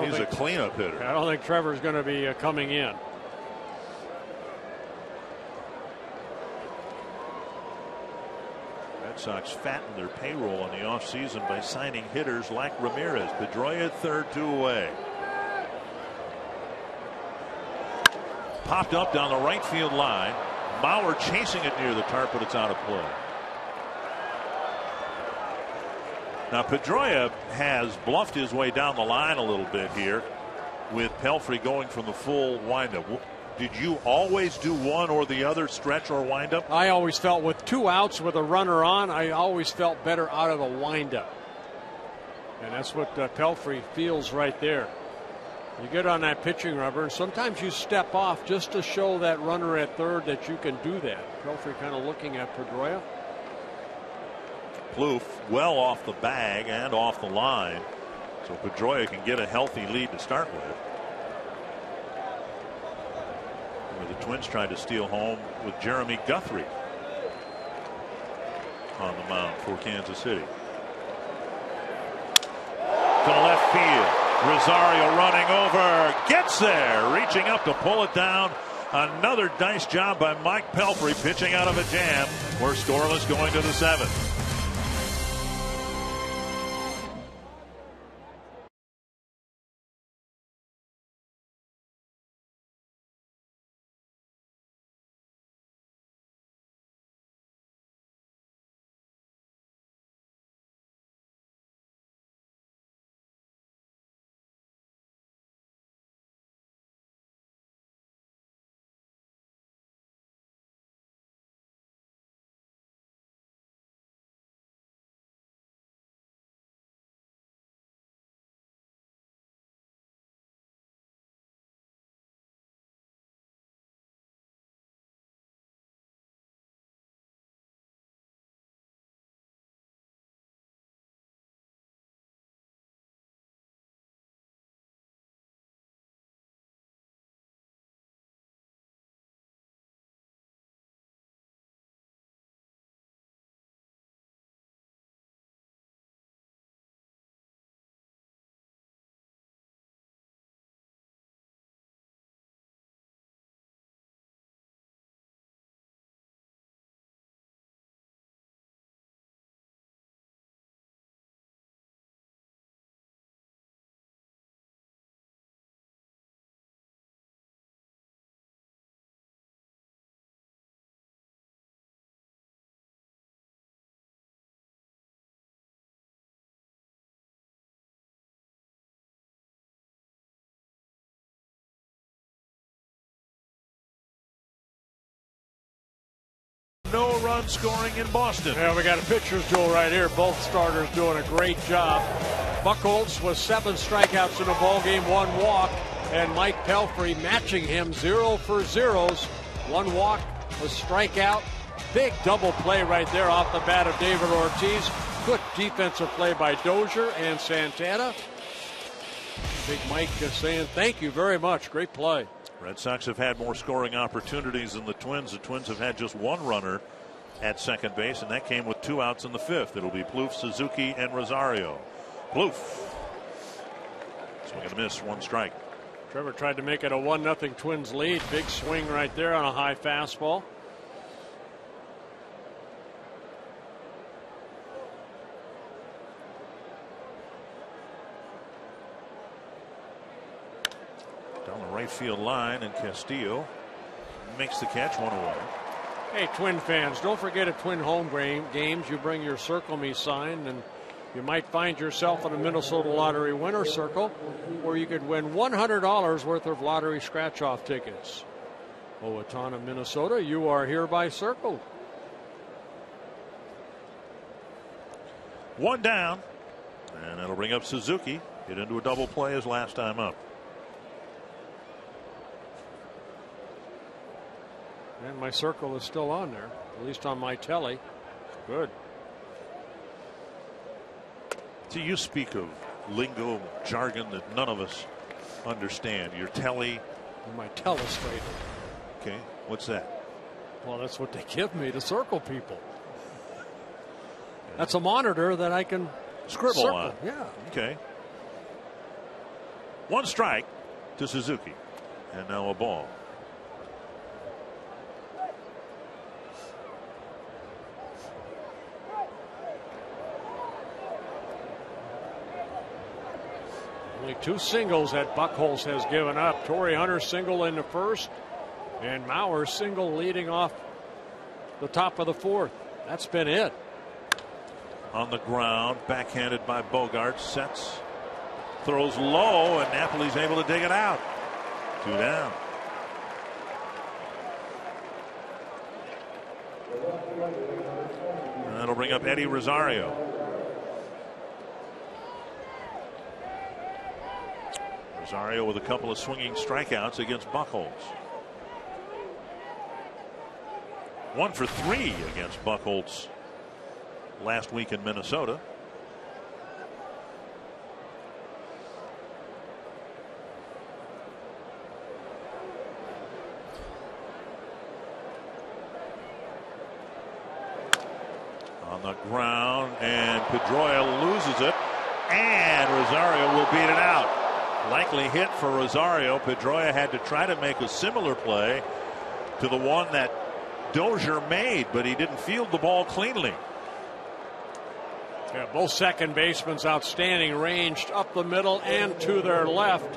he's a cleanup hitter. I don't think Trevor's going to be coming in. Red Sox fattened their payroll in the offseason by signing hitters like Ramirez. Pedroia at third, 2 away. Popped up down the right field line. Bauer chasing it near the tarp, but it's out of play. Now Pedroia has bluffed his way down the line a little bit here with Pelfrey going from the full windup. Did you always do one or the other, stretch or windup? I always felt with 2 outs with a runner on, I always felt better out of the windup. And that's what Pelfrey feels right there. You get on that pitching rubber, and sometimes you step off just to show that runner at third that you can do that. Pelfrey kind of looking at Pedroia. Plouffe well off the bag and off the line, so Pedroia can get a healthy lead to start with. Where the Twins tried to steal home with Jeremy Guthrie on the mound for Kansas City. To the left field. Rosario running over, gets there, reaching up to pull it down. Another nice job by Mike Pelfrey pitching out of a jam. We're scoreless going to the 7th. No run scoring in Boston. Yeah, we got a pitcher's duel right here. Both starters doing a great job. Buchholz with 7 strikeouts in the ball game, 1 walk, and Mike Pelfrey matching him 0 for 0s. 1 walk, a strikeout. Big double play right there off the bat of David Ortiz. Good defensive play by Dozier and Santana. Big Mike saying thank you very much. Great play. Red Sox have had more scoring opportunities than the Twins. The Twins have had just 1 runner at second base, and that came with 2 outs in the 5th. It'll be Plouffe, Suzuki, and Rosario. Plouffe. Swing and a miss, 1 strike. Trevor tried to make it a 1-0 Twins lead. Big swing right there on a high fastball. Down the right field line, and Castillo makes the catch, 1 away. Hey, Twin fans, don't forget at Twin home games, you bring your Circle Me sign, and you might find yourself in a Minnesota Lottery winner circle where you could win $100 worth of lottery scratch-off tickets. Owatonna, Minnesota, you are hereby circled. 1 down, and that'll bring up Suzuki. Get into a double play his last time up. And my circle is still on there, at least on my telly. Good. So you speak of lingo, jargon that none of us understand. Your telly. My telestrator. Okay, what's that? Well, that's what they give me to circle people. That's a monitor that I can scribble circle on. Yeah. Okay. 1 strike to Suzuki. And now a ball. Only 2 singles that Buchholz has given up. Torrey Hunter single in the first, and Mauer single leading off the top of the 4th. That's been it. On the ground, backhanded by Bogart, sets, throws low, and Napoli's able to dig it out. 2 down. And that'll bring up Eddie Rosario. Rosario with a couple of swinging strikeouts against Buchholz. 1 for 3 against Buchholz last week in Minnesota. On the ground, and Pedroia loses it, and Rosario will beat it out. Likely hit for Rosario. Pedroia had to try to make a similar play to the one that Dozier made, but he didn't field the ball cleanly. Yeah, both second basemen outstanding, ranged up the middle and to their left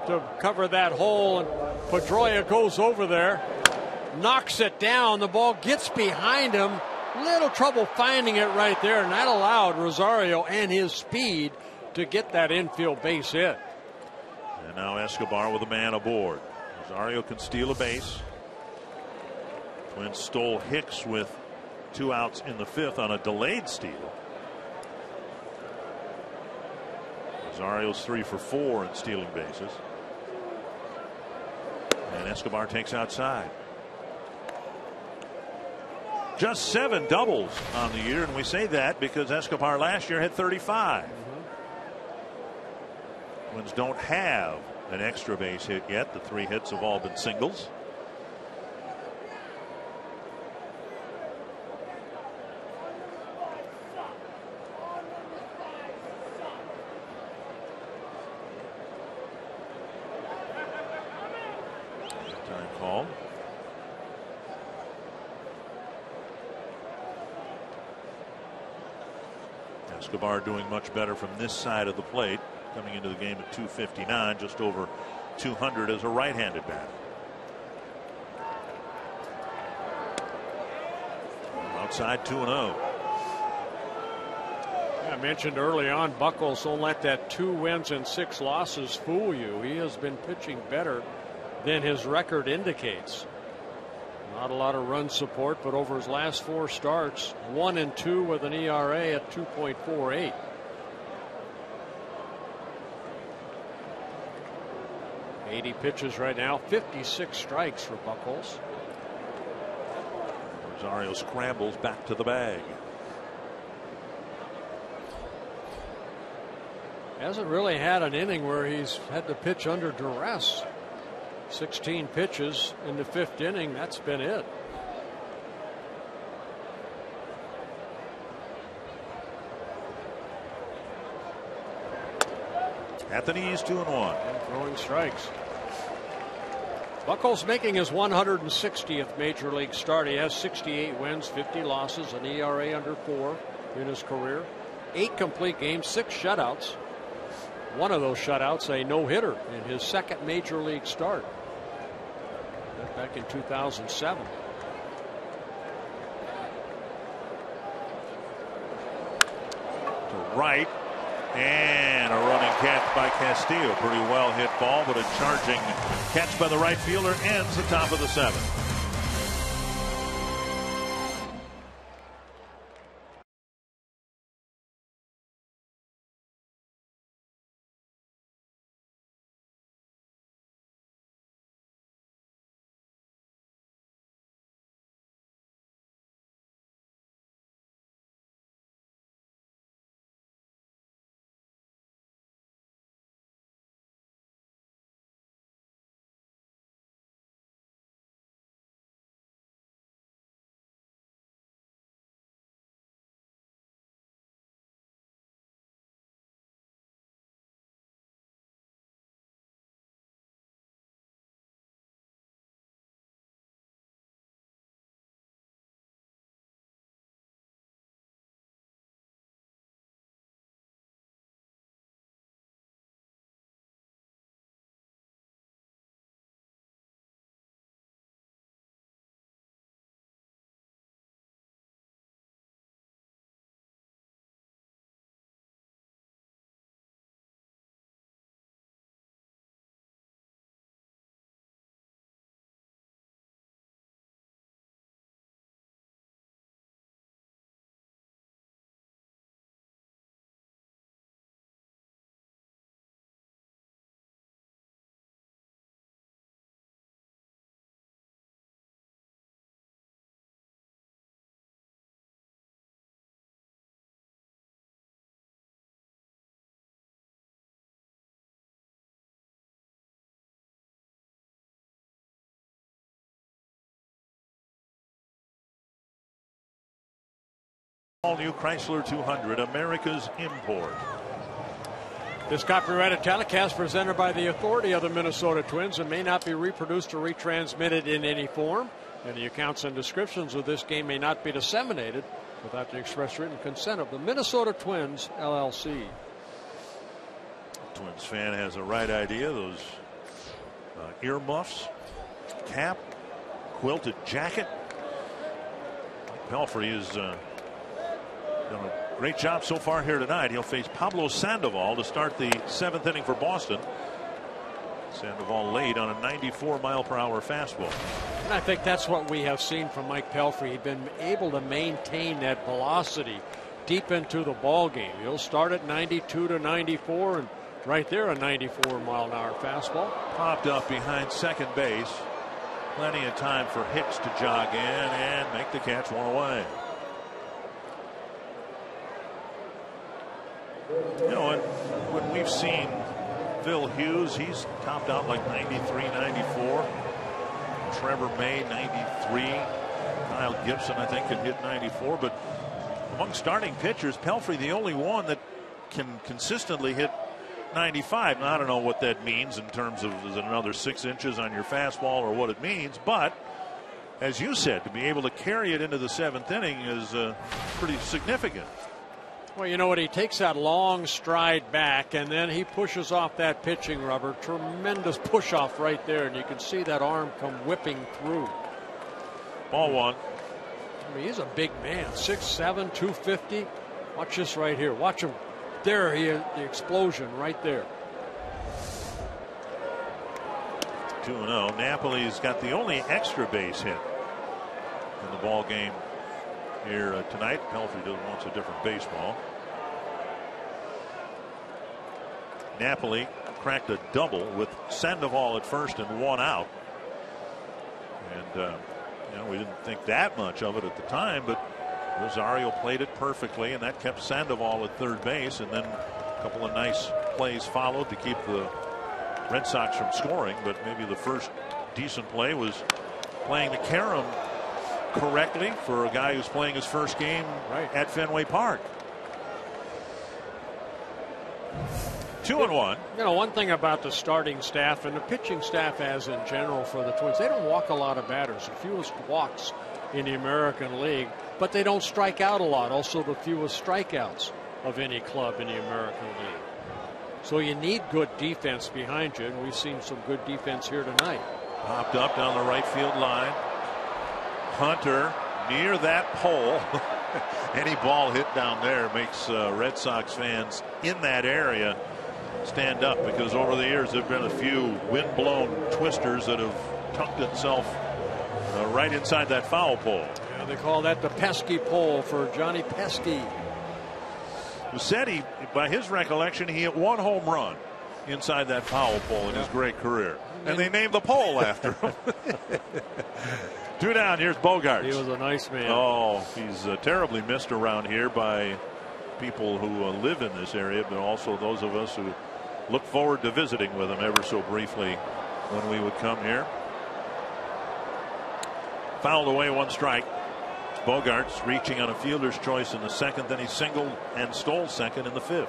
to cover that hole. And Pedroia goes over there, knocks it down. The ball gets behind him. Little trouble finding it right there, and that allowed Rosario and his speed to get that infield base hit. And now Escobar with a man aboard. Rosario can steal a base. Twins stole Hicks with 2 outs in the 5th on a delayed steal. Rosario's 3 for 4 in stealing bases. And Escobar takes outside. Just 7 doubles on the year, and we say that because Escobar last year had 35. Twins don't have an extra base hit yet. The 3 hits have all been singles. Time call. Escobar doing much better from this side of the plate, coming into the game at 259, just over 200 as a right-handed batter. Outside 2-0. I mentioned early on, Buchholz, don't let that 2 wins and 6 losses fool you. He has been pitching better than his record indicates. Not a lot of run support, but over his last 4 starts, 1-2 with an ERA at 2.48. Eighty pitches right now, 56 strikes for Buchholz. Rosario scrambles back to the bag. Hasn't really had an inning where he's had to pitch under duress. 16 pitches in the 5th inning. That's been it. At the knees, 2-1. And throwing strikes. Buchholz making his 160th major league start. He has 68 wins, 50 losses, an ERA under 4 in his career. 8 complete games, 6 shutouts. One of those shutouts, a no-hitter in his 2nd major league start. Back in 2007. To right, and a running catch by Castillo. Pretty well hit ball, but a charging catch by the right fielder ends the top of the 7th. All new Chrysler 200, America's import. This copyrighted telecast presented by the authority of the Minnesota Twins and may not be reproduced or retransmitted in any form. Any accounts and descriptions of this game may not be disseminated without the express written consent of the Minnesota Twins, LLC. Twins fan has the right idea. Those earmuffs, cap, quilted jacket. Pelfrey has done a great job so far here tonight. He'll face Pablo Sandoval to start the 7th inning for Boston. Sandoval laid on a 94-mile-per-hour fastball. And I think that's what we have seen from Mike Pelfrey. He's been able to maintain that velocity deep into the ball game. He'll start at 92 to 94, and right there a 94-mile-an-hour fastball. Popped up behind second base. Plenty of time for Hicks to jog in and make the catch, one away. You know, when we've seen Phil Hughes, he's topped out like 93, 94. Trevor May, 93. Kyle Gibson, I think, can hit 94. But among starting pitchers, Pelfrey, the only one that can consistently hit 95. Now, I don't know what that means in terms of is it another 6 inches on your fastball or what it means. But as you said, to be able to carry it into the 7th inning is pretty significant. Well, you know what? He takes that long stride back, and then he pushes off that pitching rubber. Tremendous push off right there, and you can see that arm come whipping through. Ball one. I mean, he's a big man, 6'7", 250. Watch this right here. Watch him. There he is, the explosion right there. 2-0. Napoli's got the only extra base hit in the ball game here tonight. Pelfrey wants a different baseball. Napoli cracked a double with Sandoval at first and 1 out. And you know, we didn't think that much of it at the time, but Rosario played it perfectly, and that kept Sandoval at third base. And then a couple of nice plays followed to keep the Red Sox from scoring. But maybe the first decent play was playing the carom correctly for a guy who's playing his first game at Fenway Park. 2-1. You know, one thing about the starting staff and the pitching staff as in general for the Twins, they don't walk a lot of batters. The fewest walks in the American League, but they don't strike out a lot. Also the fewest strikeouts of any club in the American League. So you need good defense behind you, and we've seen some good defense here tonight. Popped up down the right field line. Hunter near that pole. Any ball hit down there makes Red Sox fans in that area stand up, because over the years there have been a few windblown twisters that have tucked itself right inside that foul pole. Yeah, they call that the pesky pole for Johnny Pesky. Who said he, by his recollection, he hit 1 home run inside that foul pole in his great career, and they named the pole after him. 2 down. Here's Bogaerts. He was a nice man. Oh, he's terribly missed around here by people who live in this area, but also those of us who look forward to visiting with him ever so briefly when we would come here. Fouled away, 1 strike. Bogaerts reaching on a fielder's choice in the 2nd, then he singled and stole 2nd in the 5th.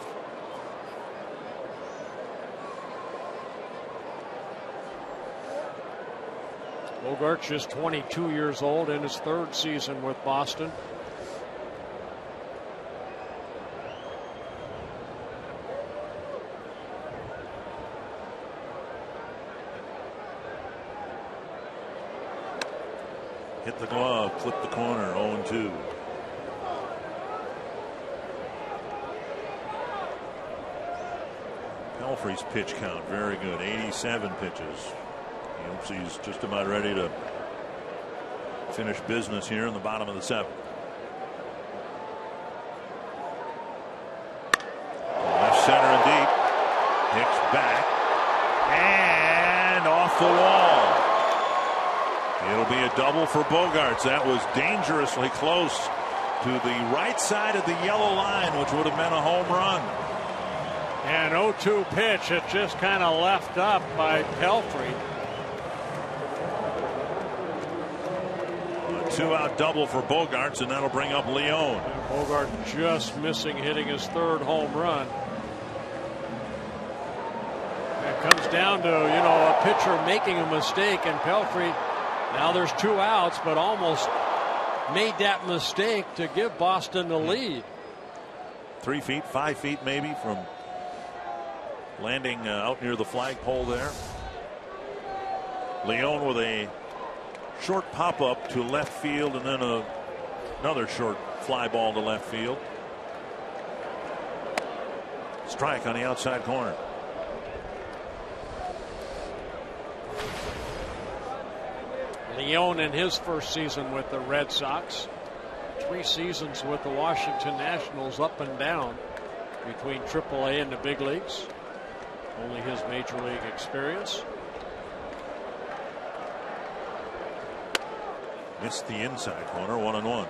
Bogaerts just 22 years old in his 3rd season with Boston. Hit the glove, flip the corner, 0-2. Pelfrey's pitch count very good, 87 pitches. He hopes he's just about ready to finish business here in the bottom of the 7th. Left center and deep. Hicks back and off the wall. It'll be a double for Bogaerts. That was dangerously close to the right side of the yellow line, which would have meant a home run. And 0-2 pitch. It just kind of left up by Pelfrey. 2-out double for Bogaerts, and that'll bring up Leone. Bogart just missing hitting his 3rd home run. It comes down to, a pitcher making a mistake, and Pelfrey, now there's 2 outs, but almost made that mistake to give Boston the lead. 3 feet, 5 feet maybe from landing out near the flagpole there. Leone with a short pop-up to left field, and then another short fly ball to left field. Strike on the outside corner. Leone in his first season with the Red Sox. 3 seasons with the Washington Nationals, up and down between AAA and the big leagues. Only his major league experience. Missed the inside corner, 1-1.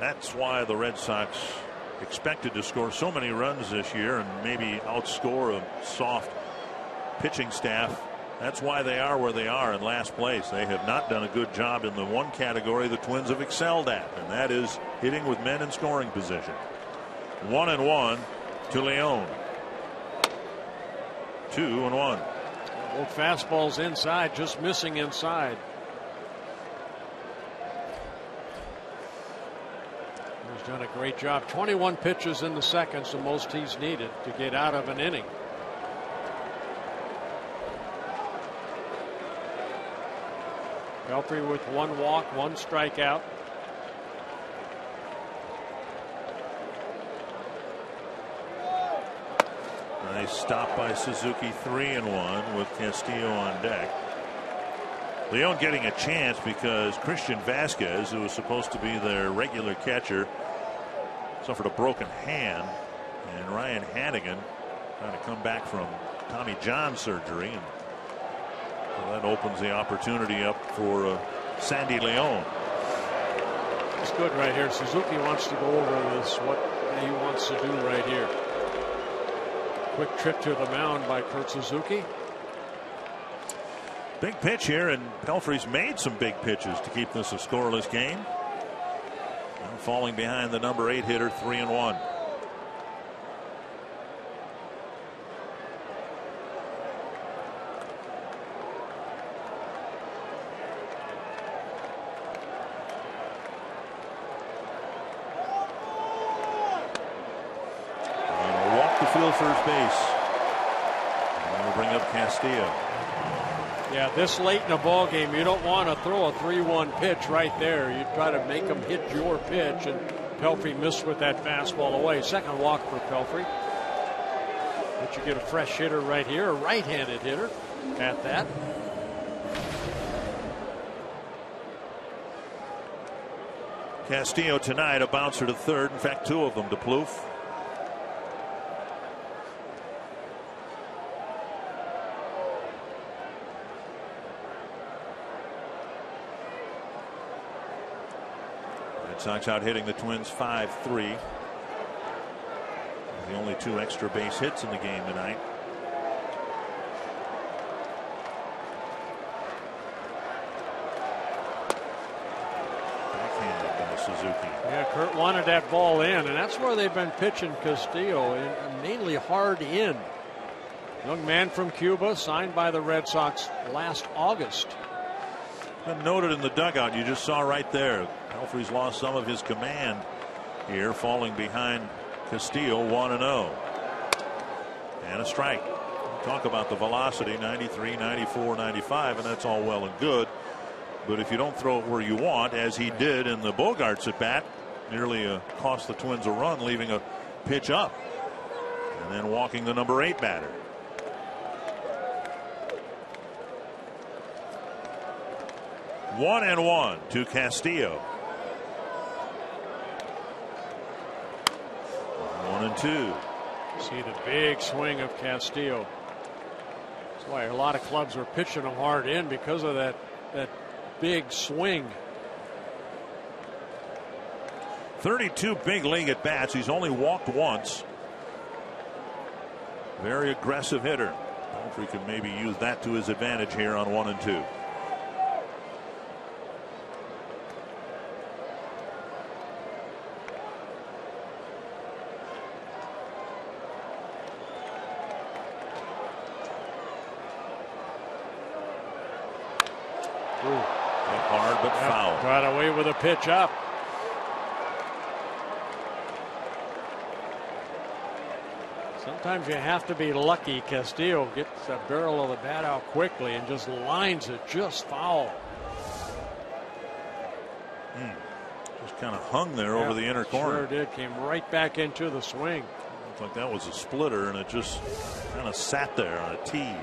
That's why the Red Sox expected to score so many runs this year and maybe outscore a soft pitching staff. That's why they are where they are in last place. They have not done a good job in the one category the Twins have excelled at, and that is hitting with men in scoring position. 1-1 to Leone. 2-1. Both fastballs inside, just missing inside. He's done a great job. 21 pitches in the second, the most he's needed to get out of an inning. Pelfrey with 1 walk, 1 strikeout. Nice stop by Suzuki. 3-1 with Castillo on deck. Leone getting a chance because Christian Vasquez, who was supposed to be their regular catcher, suffered a broken hand, and Ryan Hannigan trying to come back from Tommy John surgery, and so that opens the opportunity up for Sandy Leone. It's good right here. Suzuki wants to go over this, what he wants to do right here. Quick trip to the mound by Kurt Suzuki. Big pitch here, and Pelfrey's made some big pitches to keep this a scoreless game. And falling behind the number 8 hitter, 3-1. Field first base. And we'll bring up Castillo. Yeah, this late in the ball game, you don't want to throw a 3-1 pitch right there. You try to make them hit your pitch, and Pelfrey missed with that fastball away. Second walk for Pelfrey. But you get a fresh hitter right here, a right-handed hitter at that. Castillo tonight a bouncer to third. In fact, 2 of them to Plouffe. Sox out hitting the Twins 5-3. The only 2 extra base hits in the game tonight. Backhanded by Suzuki. Yeah, Kurt wanted that ball in, and that's where they've been pitching Castillo, mainly hard in. Young man from Cuba, signed by the Red Sox last August. Been noted in the dugout, you just saw right there. Pelfrey's lost some of his command here, falling behind Castillo. 1-0 and a strike. Talk about the velocity, 93, 94, 95, and that's all well and good, but if you don't throw it where you want, as he did in the Bogaerts at bat, nearly cost the Twins a run, leaving a pitch up and then walking the number 8 batter. One and 1 to Castillo. 1-2. See the big swing of Castillo. That's why a lot of clubs are pitching him hard in, because of that big swing. 32 big league at bats. He's only walked once. Very aggressive hitter. Pelfrey can maybe use that to his advantage here on 1 and 2. Hard but foul. Got away with a pitch up. Sometimes you have to be lucky. Castillo gets the barrel of the bat out quickly and just lines it just foul. Just kind of hung there over the inner corner. Sure did. Came right back into the swing. Looked like that was a splitter, and it just kind of sat there on a tee.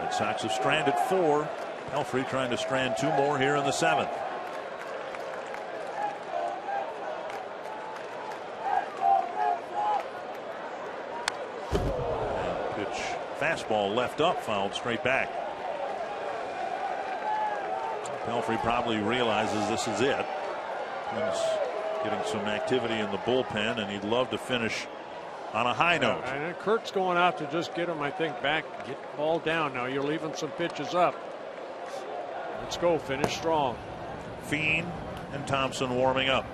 Red Sox have stranded 4. Pelfrey trying to strand 2 more here in the 7th. And pitch fastball left up, fouled straight back. Pelfrey probably realizes this is it. He's getting some activity in the bullpen, and he'd love to finish on a high note. And Kurt's going out to just get him, I think, back, get the ball down. Now you're leaving some pitches up. Let's go, finish strong. Fiend and Thompson warming up.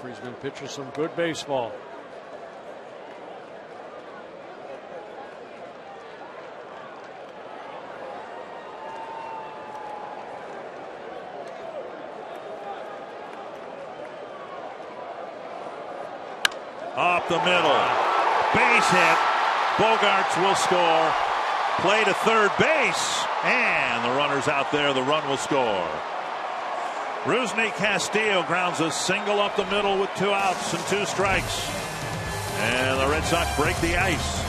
Pelfrey's been pitching some good baseball. Up the middle. Base hit. Bogarts will score. Play to third base. And the runner's out there. The run will score. Rusney Castillo grounds a single up the middle with 2 outs and 2 strikes. And the Red Sox break the ice.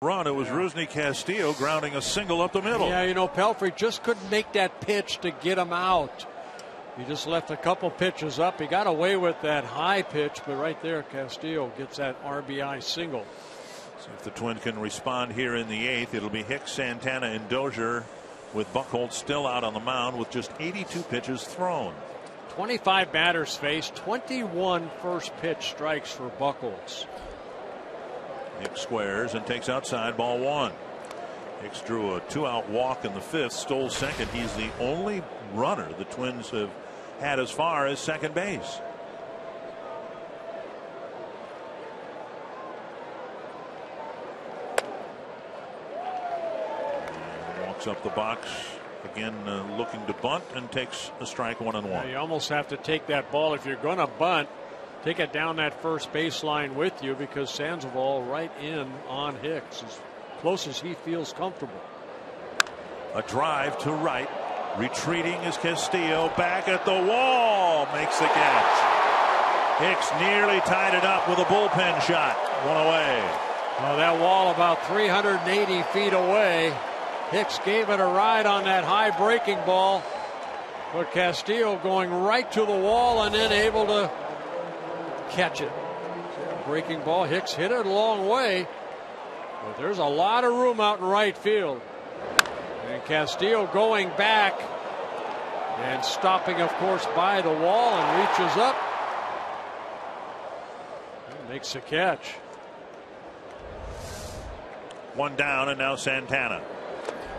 Run. It was Rusney Castillo grounding a single up the middle. Yeah, you know, Pelfrey just couldn't make that pitch to get him out. He just left a couple pitches up. He got away with that high pitch, but right there, Castillo gets that RBI single. So if the Twins can respond here in the 8th, it'll be Hicks, Santana, and Dozier, with Buchholz still out on the mound with just 82 pitches thrown. 25 batters faced, 21 first pitch strikes for Buchholz. Hicks squares and takes outside, ball 1. Hicks drew a 2-out walk in the 5th, stole second. He's the only runner the Twins have had as far as second base. Walks up the box again, looking to bunt, and takes a strike, 1-1. Yeah, you almost have to take that ball if you're going to bunt. Take it down that first baseline with you, because Sandoval right in on Hicks as close as he feels comfortable. A drive to right. Retreating is Castillo. Back at the wall. Makes the catch. Hicks nearly tied it up with a bullpen shot. One away. Well, that wall about 380 feet away. Hicks gave it a ride on that high breaking ball. But Castillo going right to the wall and then able to catch it. Breaking ball. Hicks hit it a long way. But there's a lot of room out in right field. And Castillo going back and stopping, of course, by the wall, and reaches up and makes a catch. One down, and now Santana.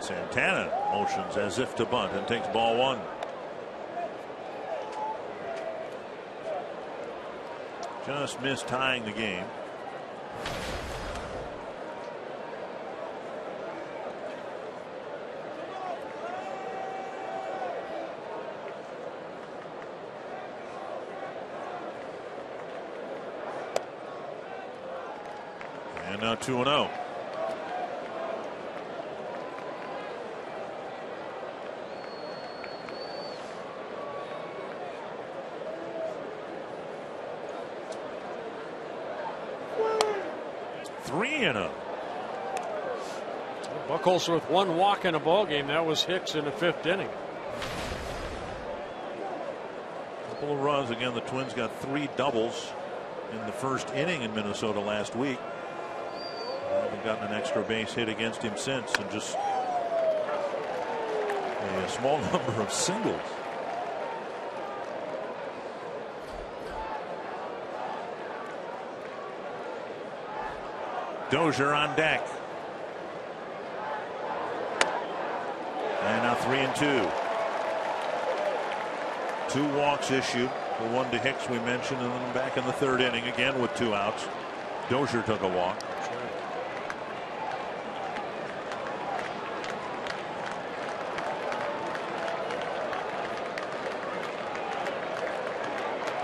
Santana motions as if to bunt and takes ball one. Just missed tying the game. And now 2-0. Buchholz with one walk in a ball game. That was Hicks in the 5th inning. Couple of runs again. The Twins got 3 doubles in the first inning in Minnesota last week. Haven't gotten an extra base hit against him since, and just a small number of singles. Dozier on deck. And now 3-2. 2 walks issued. The one to Hicks we mentioned, and then back in the 3rd inning again with 2 outs. Dozier took a walk.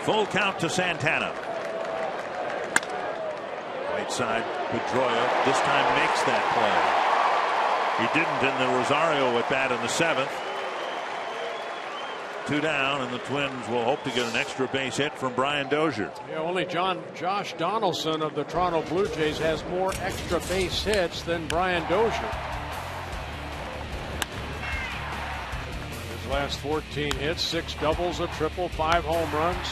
Full count to Santana. Right side, Pedroia this time makes that play. He didn't in the Rosario at bat in the 7th. 2 down, and the Twins will hope to get an extra base hit from Brian Dozier. Yeah, only Josh Donaldson of the Toronto Blue Jays has more extra base hits than Brian Dozier. His last 14 hits, 6 doubles, a triple, 5 home runs.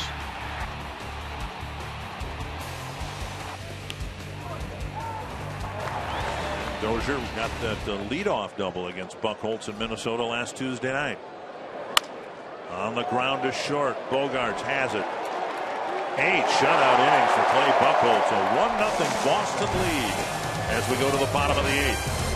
Dozier got that leadoff double against Buchholz in Minnesota last Tuesday night. On the ground to short. Bogarts has it. 8 shutout innings for Clay Buchholz. A 1-0 Boston lead as we go to the bottom of the 8th.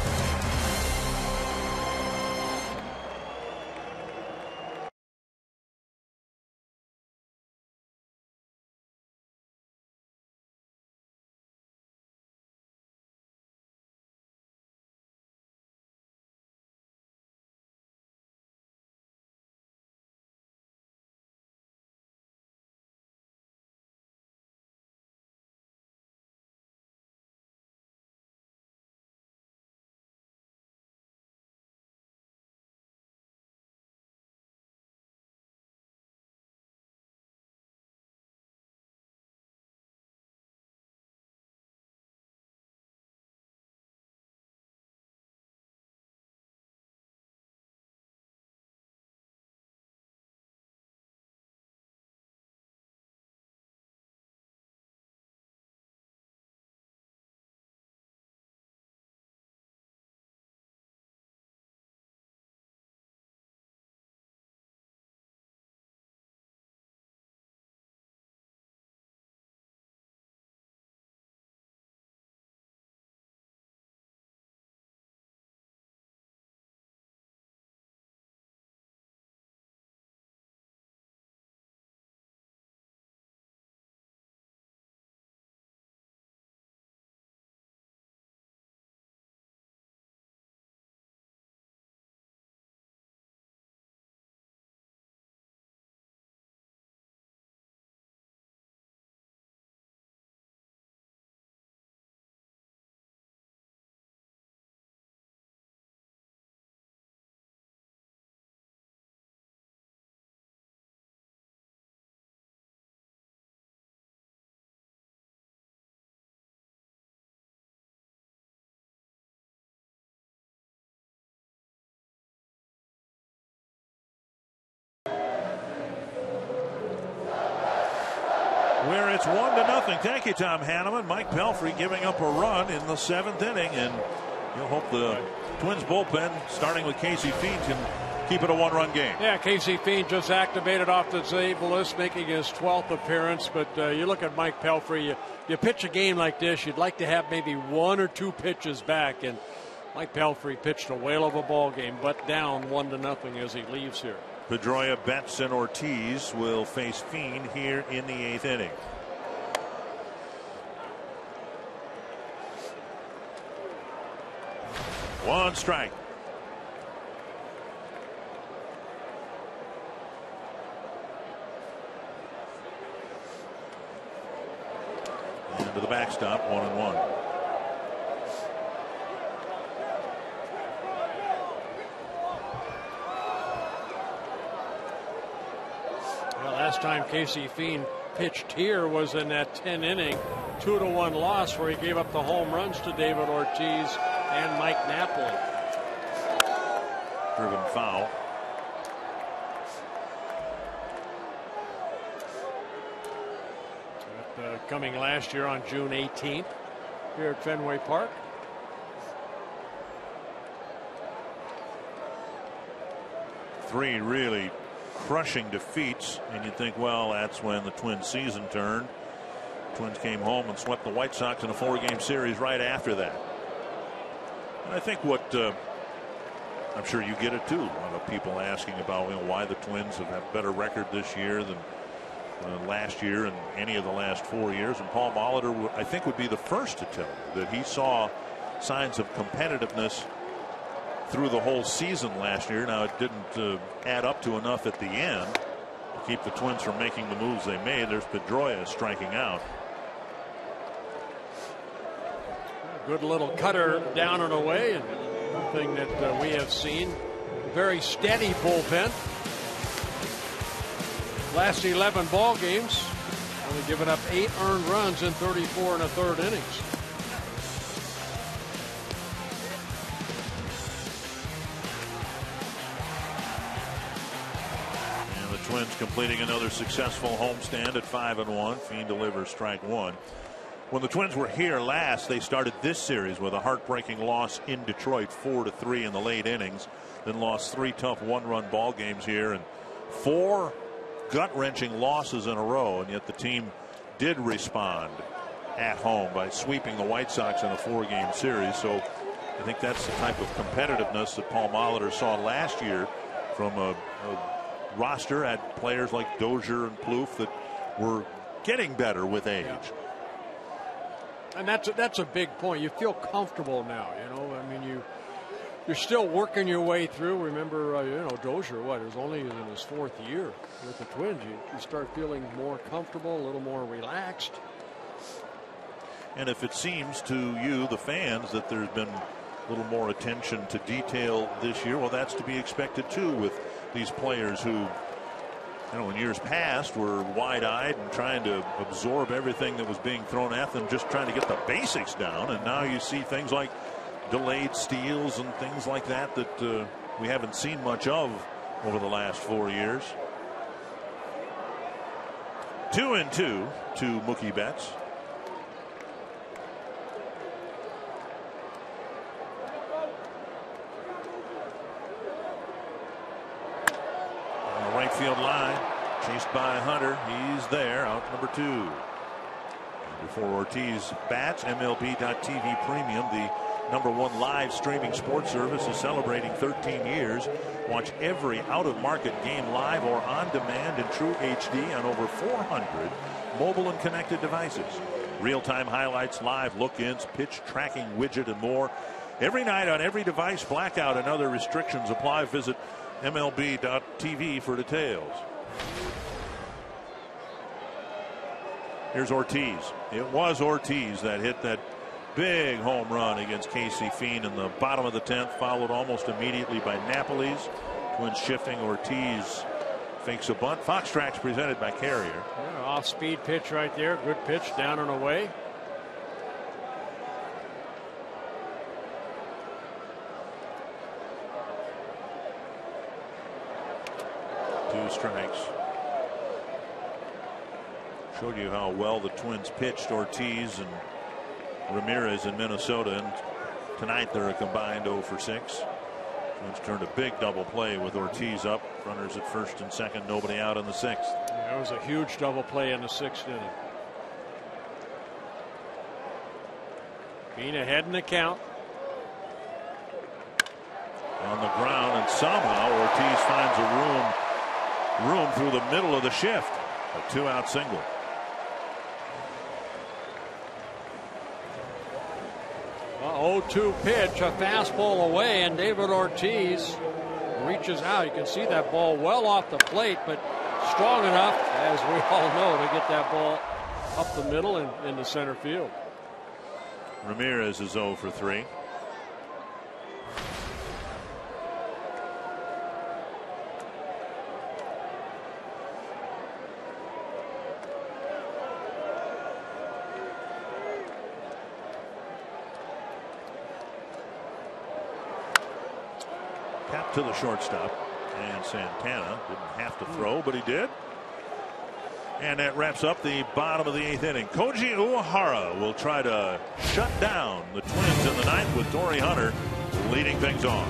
where it's 1-0. Thank you, Tom Hanneman. Mike Pelfrey giving up a run in the 7th inning, and you'll hope the Twins bullpen, starting with Casey Fiend, can keep it a 1-run game. Yeah, Casey Fiend just activated off the disabled list, making his 12th appearance. But you look at Mike Pelfrey, you pitch a game like this, you'd like to have maybe 1 or 2 pitches back, and Mike Pelfrey pitched a whale of a ball game, but down 1-0 as he leaves here. Pedroia, Betts, and Ortiz will face Fiend here in the 8th inning. One strike. And to the backstop, 1-1. Well, last time Casey Fiend pitched here was in that 10th inning, 2-1 loss where he gave up the home runs to David Ortiz and Mike Napoli. Driven foul. Coming last year on June 18th here at Fenway Park. Three really crushing defeats, and you think, well, that's when the Twins season turned. Twins came home and swept the White Sox in a 4-game series right after that. And I think what I'm sure you get it too. A lot of people asking about why the Twins have had a better record this year than last year and any of the last 4 years. And Paul Molitor, I think, would be the first to tell you that he saw signs of competitiveness through the whole season last year. Now, it didn't add up to enough at the end to keep the Twins from making the moves they made. There's Pedroia striking out. Good little cutter down and away, and one thing that we have seen, very steady bullpen. Last 11 ball games, only given up 8 earned runs in 34 1/3 innings. And the Twins completing another successful homestand at 5-1. Fiend delivers strike 1. When the Twins were here last, they started this series with a heartbreaking loss in Detroit, 4-3 in the late innings, then lost 3 tough 1-run ball games here and 4 gut-wrenching losses in a row, and yet the team did respond at home by sweeping the White Sox in a 4-game series. So I think that's the type of competitiveness that Paul Molitor saw last year from a roster at players like Dozier and Plouffe that were getting better with age. Yeah. And that's a big point. You feel comfortable now, you know. I mean, you're still working your way through. Remember, Dozier, it was only in his 4th year with the Twins. You start feeling more comfortable, a little more relaxed. And if it seems to you, the fans, that there's been a little more attention to detail this year, well, that's to be expected too with these players who, in years past were wide-eyed and trying to absorb everything that was being thrown at them, just trying to get the basics down. And now you see things like delayed steals and things like that we haven't seen much of over the last 4 years. 2-2 to Mookie Betts. On the right field line, chased by Hunter. He's there, out number 2. Before Ortiz bats, MLB.TV Premium, the #1 live streaming sports service, is celebrating 13 years. Watch every out-of-market game live or on demand in true HD on over 400 mobile and connected devices. Real-time highlights, live look-ins, pitch tracking widget, and more. Every night on every device. Blackout and other restrictions apply. Visit MLB.TV for details. Here's Ortiz. It was Ortiz that hit that big home run against Casey Fiend in the bottom of the 10th, followed almost immediately by Napoli's. Twins shifting. Ortiz fakes a bunt. Fox Tracks presented by Carrier. Yeah, off-speed pitch right there. Good pitch, down and away. 2 strikes. Showed you how well the Twins pitched Ortiz and Ramirez in Minnesota, and tonight they're a combined 0 for 6. Twins turned a big double play with Ortiz up, runners at first and second, nobody out in the 6th. Yeah, it was a huge double play in the 6th inning. Being ahead in the count. On the ground, and somehow Ortiz finds a room through the middle of the shift. A 2-out single. A 0-2 pitch, a fastball away, and David Ortiz reaches out. You can see that ball well off the plate, but strong enough, as we all know, to get that ball up the middle and into center field. Ramirez is 0 for 3. Cap to the shortstop, and Santana didn't have to throw, but he did. And that wraps up the bottom of the 8th inning. Koji Uehara will try to shut down the Twins in the 9th with Torrey Hunter leading things on.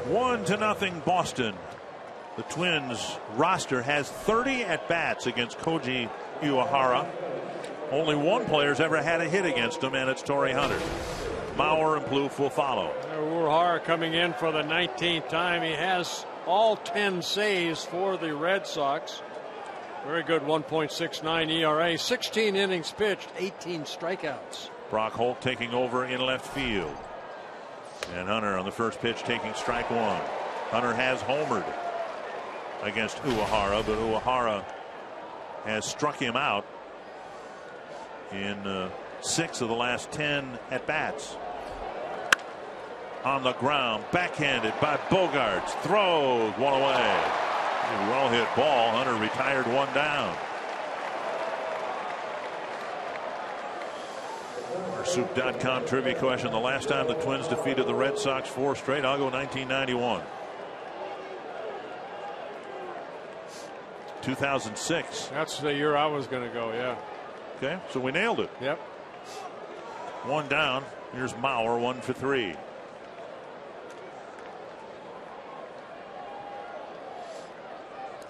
One to nothing Boston. The Twins roster has 30 at-bats against Koji Uehara. Only one player's ever had a hit against him, and it's Torrey Hunter. Mauer and Plouffe will follow. Uehara coming in for the 19th time. He has all 10 saves for the Red Sox. Very good 1.69 ERA. 16 innings pitched, 18 strikeouts. Brock Holt taking over in left field. And Hunter on the first pitch taking strike one. Hunter has homered against Uehara, but Uehara has struck him out in 6 of the last 10 at bats. On the ground, backhanded by Bogaerts, throws one away. Well hit ball. Hunter retired one down. Our Soup.com trivia question: the last time the Twins defeated the Red Sox 4 straight, I'll go 1991. 2006. That's the year I was going to go, yeah. Okay, so we nailed it. Yep. One down. Here's Mauer, 1 for 3.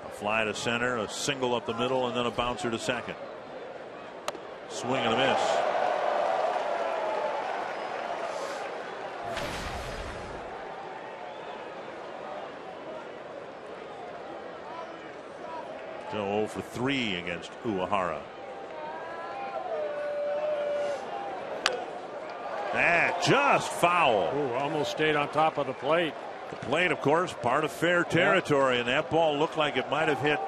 A fly to center, a single up the middle, and then a bouncer to second. Swing and a miss. Joe 0 for 3 against Uehara. Just foul. Ooh, almost stayed on top of the plate. The plate, of course, part of fair territory, and that ball looked like it might have hit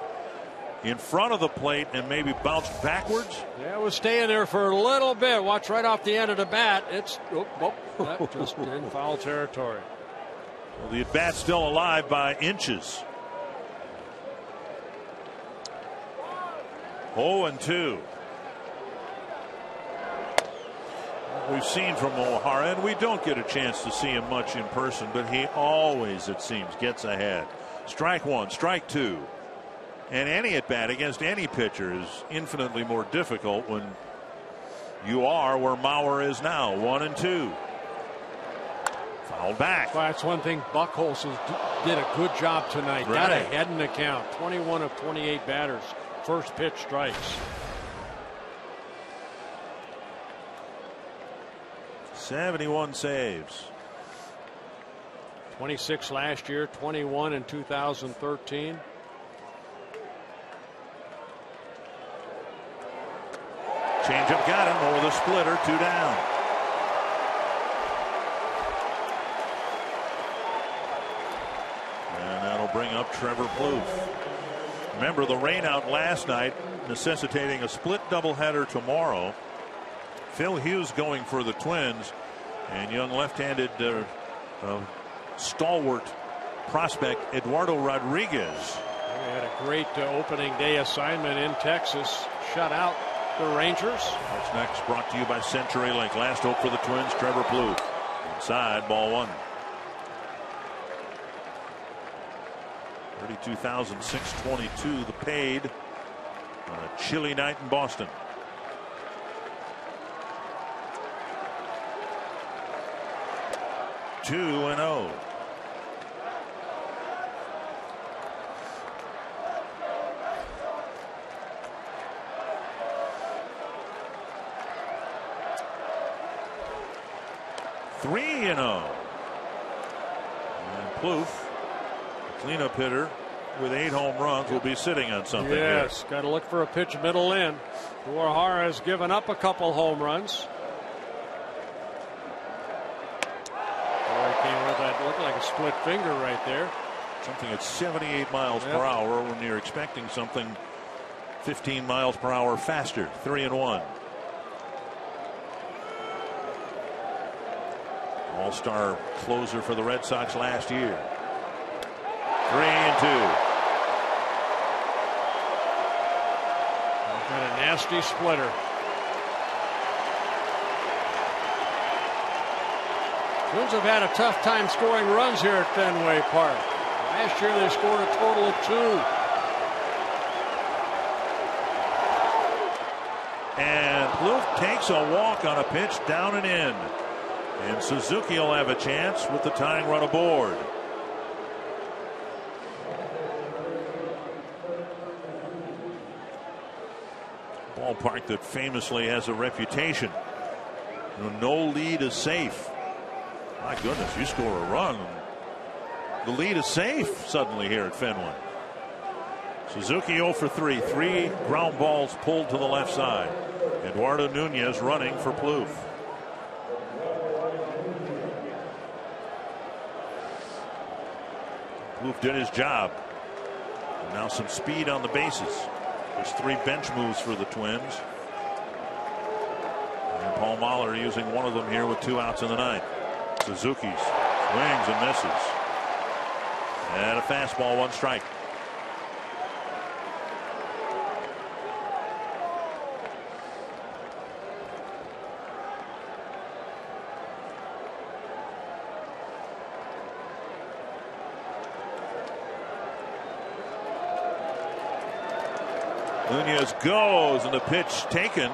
in front of the plate and maybe bounced backwards. Yeah, it was staying there for a little bit. Watch right off the end of the bat. It's that just in foul territory. Well, the at-bat's still alive by inches. 0-2. We've seen from O'Hara, and we don't get a chance to see him much in person, but he always, it seems, gets ahead. Strike one, strike two. And any at bat against any pitcher is infinitely more difficult when you are where Mauer is now, 1-2. Fouled back. Well, that's one thing Buchholz did a good job tonight. Right. Got ahead in the count. 21 of 28 batters. First pitch strikes. 71 saves. 26 last year, 21 in 2013. Changeup got him over the splitter, 2 down. And that'll bring up Trevor Plouffe. Remember the rain out last night necessitating a split doubleheader tomorrow. Phil Hughes going for the Twins, and young left-handed stalwart prospect Eduardo Rodriguez. They had a great opening day assignment in Texas. Shut out the Rangers. What's next? Brought to you by CenturyLink. Last hope for the Twins, Trevor Plouffe. Inside, ball one. 32,622 the paid on a chilly night in Boston. Two and 0. Three and 0. And Plouffe, cleanup hitter with 8 home runs, will be sitting on something. Yes, got to look for a pitch middle in. Uehara has given up a couple home runs. That looked like a split finger right there. Something at 78 miles per hour when you're expecting something 15 miles per hour faster. 3-1. All-star closer for the Red Sox last year. 3-2. Got a nasty splitter. Twins have had a tough time scoring runs here at Fenway Park. Last year they scored a total of 2. And Plouffe takes a walk on a pitch down and in. And Suzuki will have a chance with the tying run aboard. Ballpark that famously has a reputation. No lead is safe. My goodness, you score a run. The lead is safe suddenly here at Fenway. Suzuki 0 for 3. 3 ground balls pulled to the left side. Eduardo Nunez running for Plouffe. Plouffe did his job. And now some speed on the bases. There's 3 bench moves for the Twins. And Paul Mahler using one of them here with 2 outs in the ninth. Suzuki swings and misses. And a fastball, 1 strike. Nunez goes, and the pitch taken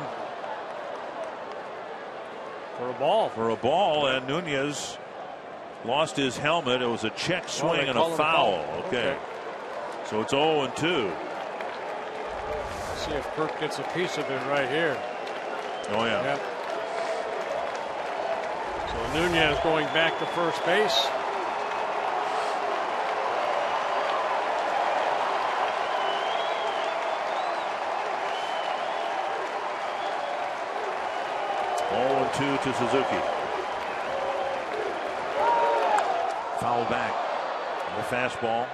for a ball, and Nunez lost his helmet. It was a check swing and a foul. Okay. So it's 0-2. Let's see if Kirk gets a piece of it right here. Oh, yeah. Yep. So Nunez going back to first base. Two to Suzuki. Foul back. The fastball.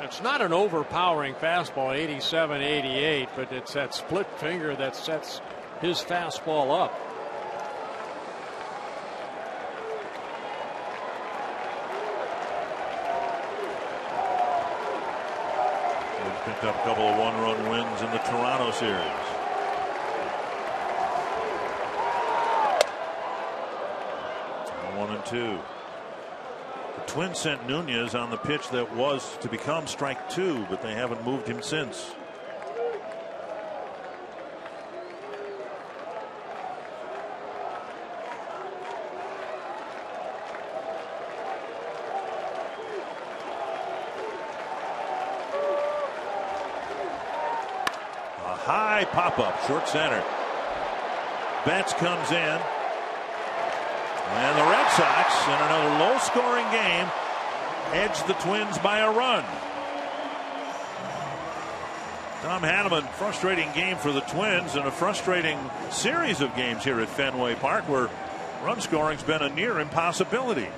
It's not an overpowering fastball, 87, 88, but it's that split finger that sets his fastball up. Picked up a couple of one-run wins in the Toronto series. One and two. The Twins sent Nunez on the pitch that was to become strike two, but they haven't moved him since. High pop-up, short center. Betts comes in. And the Red Sox, in another low-scoring game, edge the Twins by a run. Tom Hanneman, frustrating game for the Twins and a frustrating series of games here at Fenway Park where run scoring's been a near impossibility.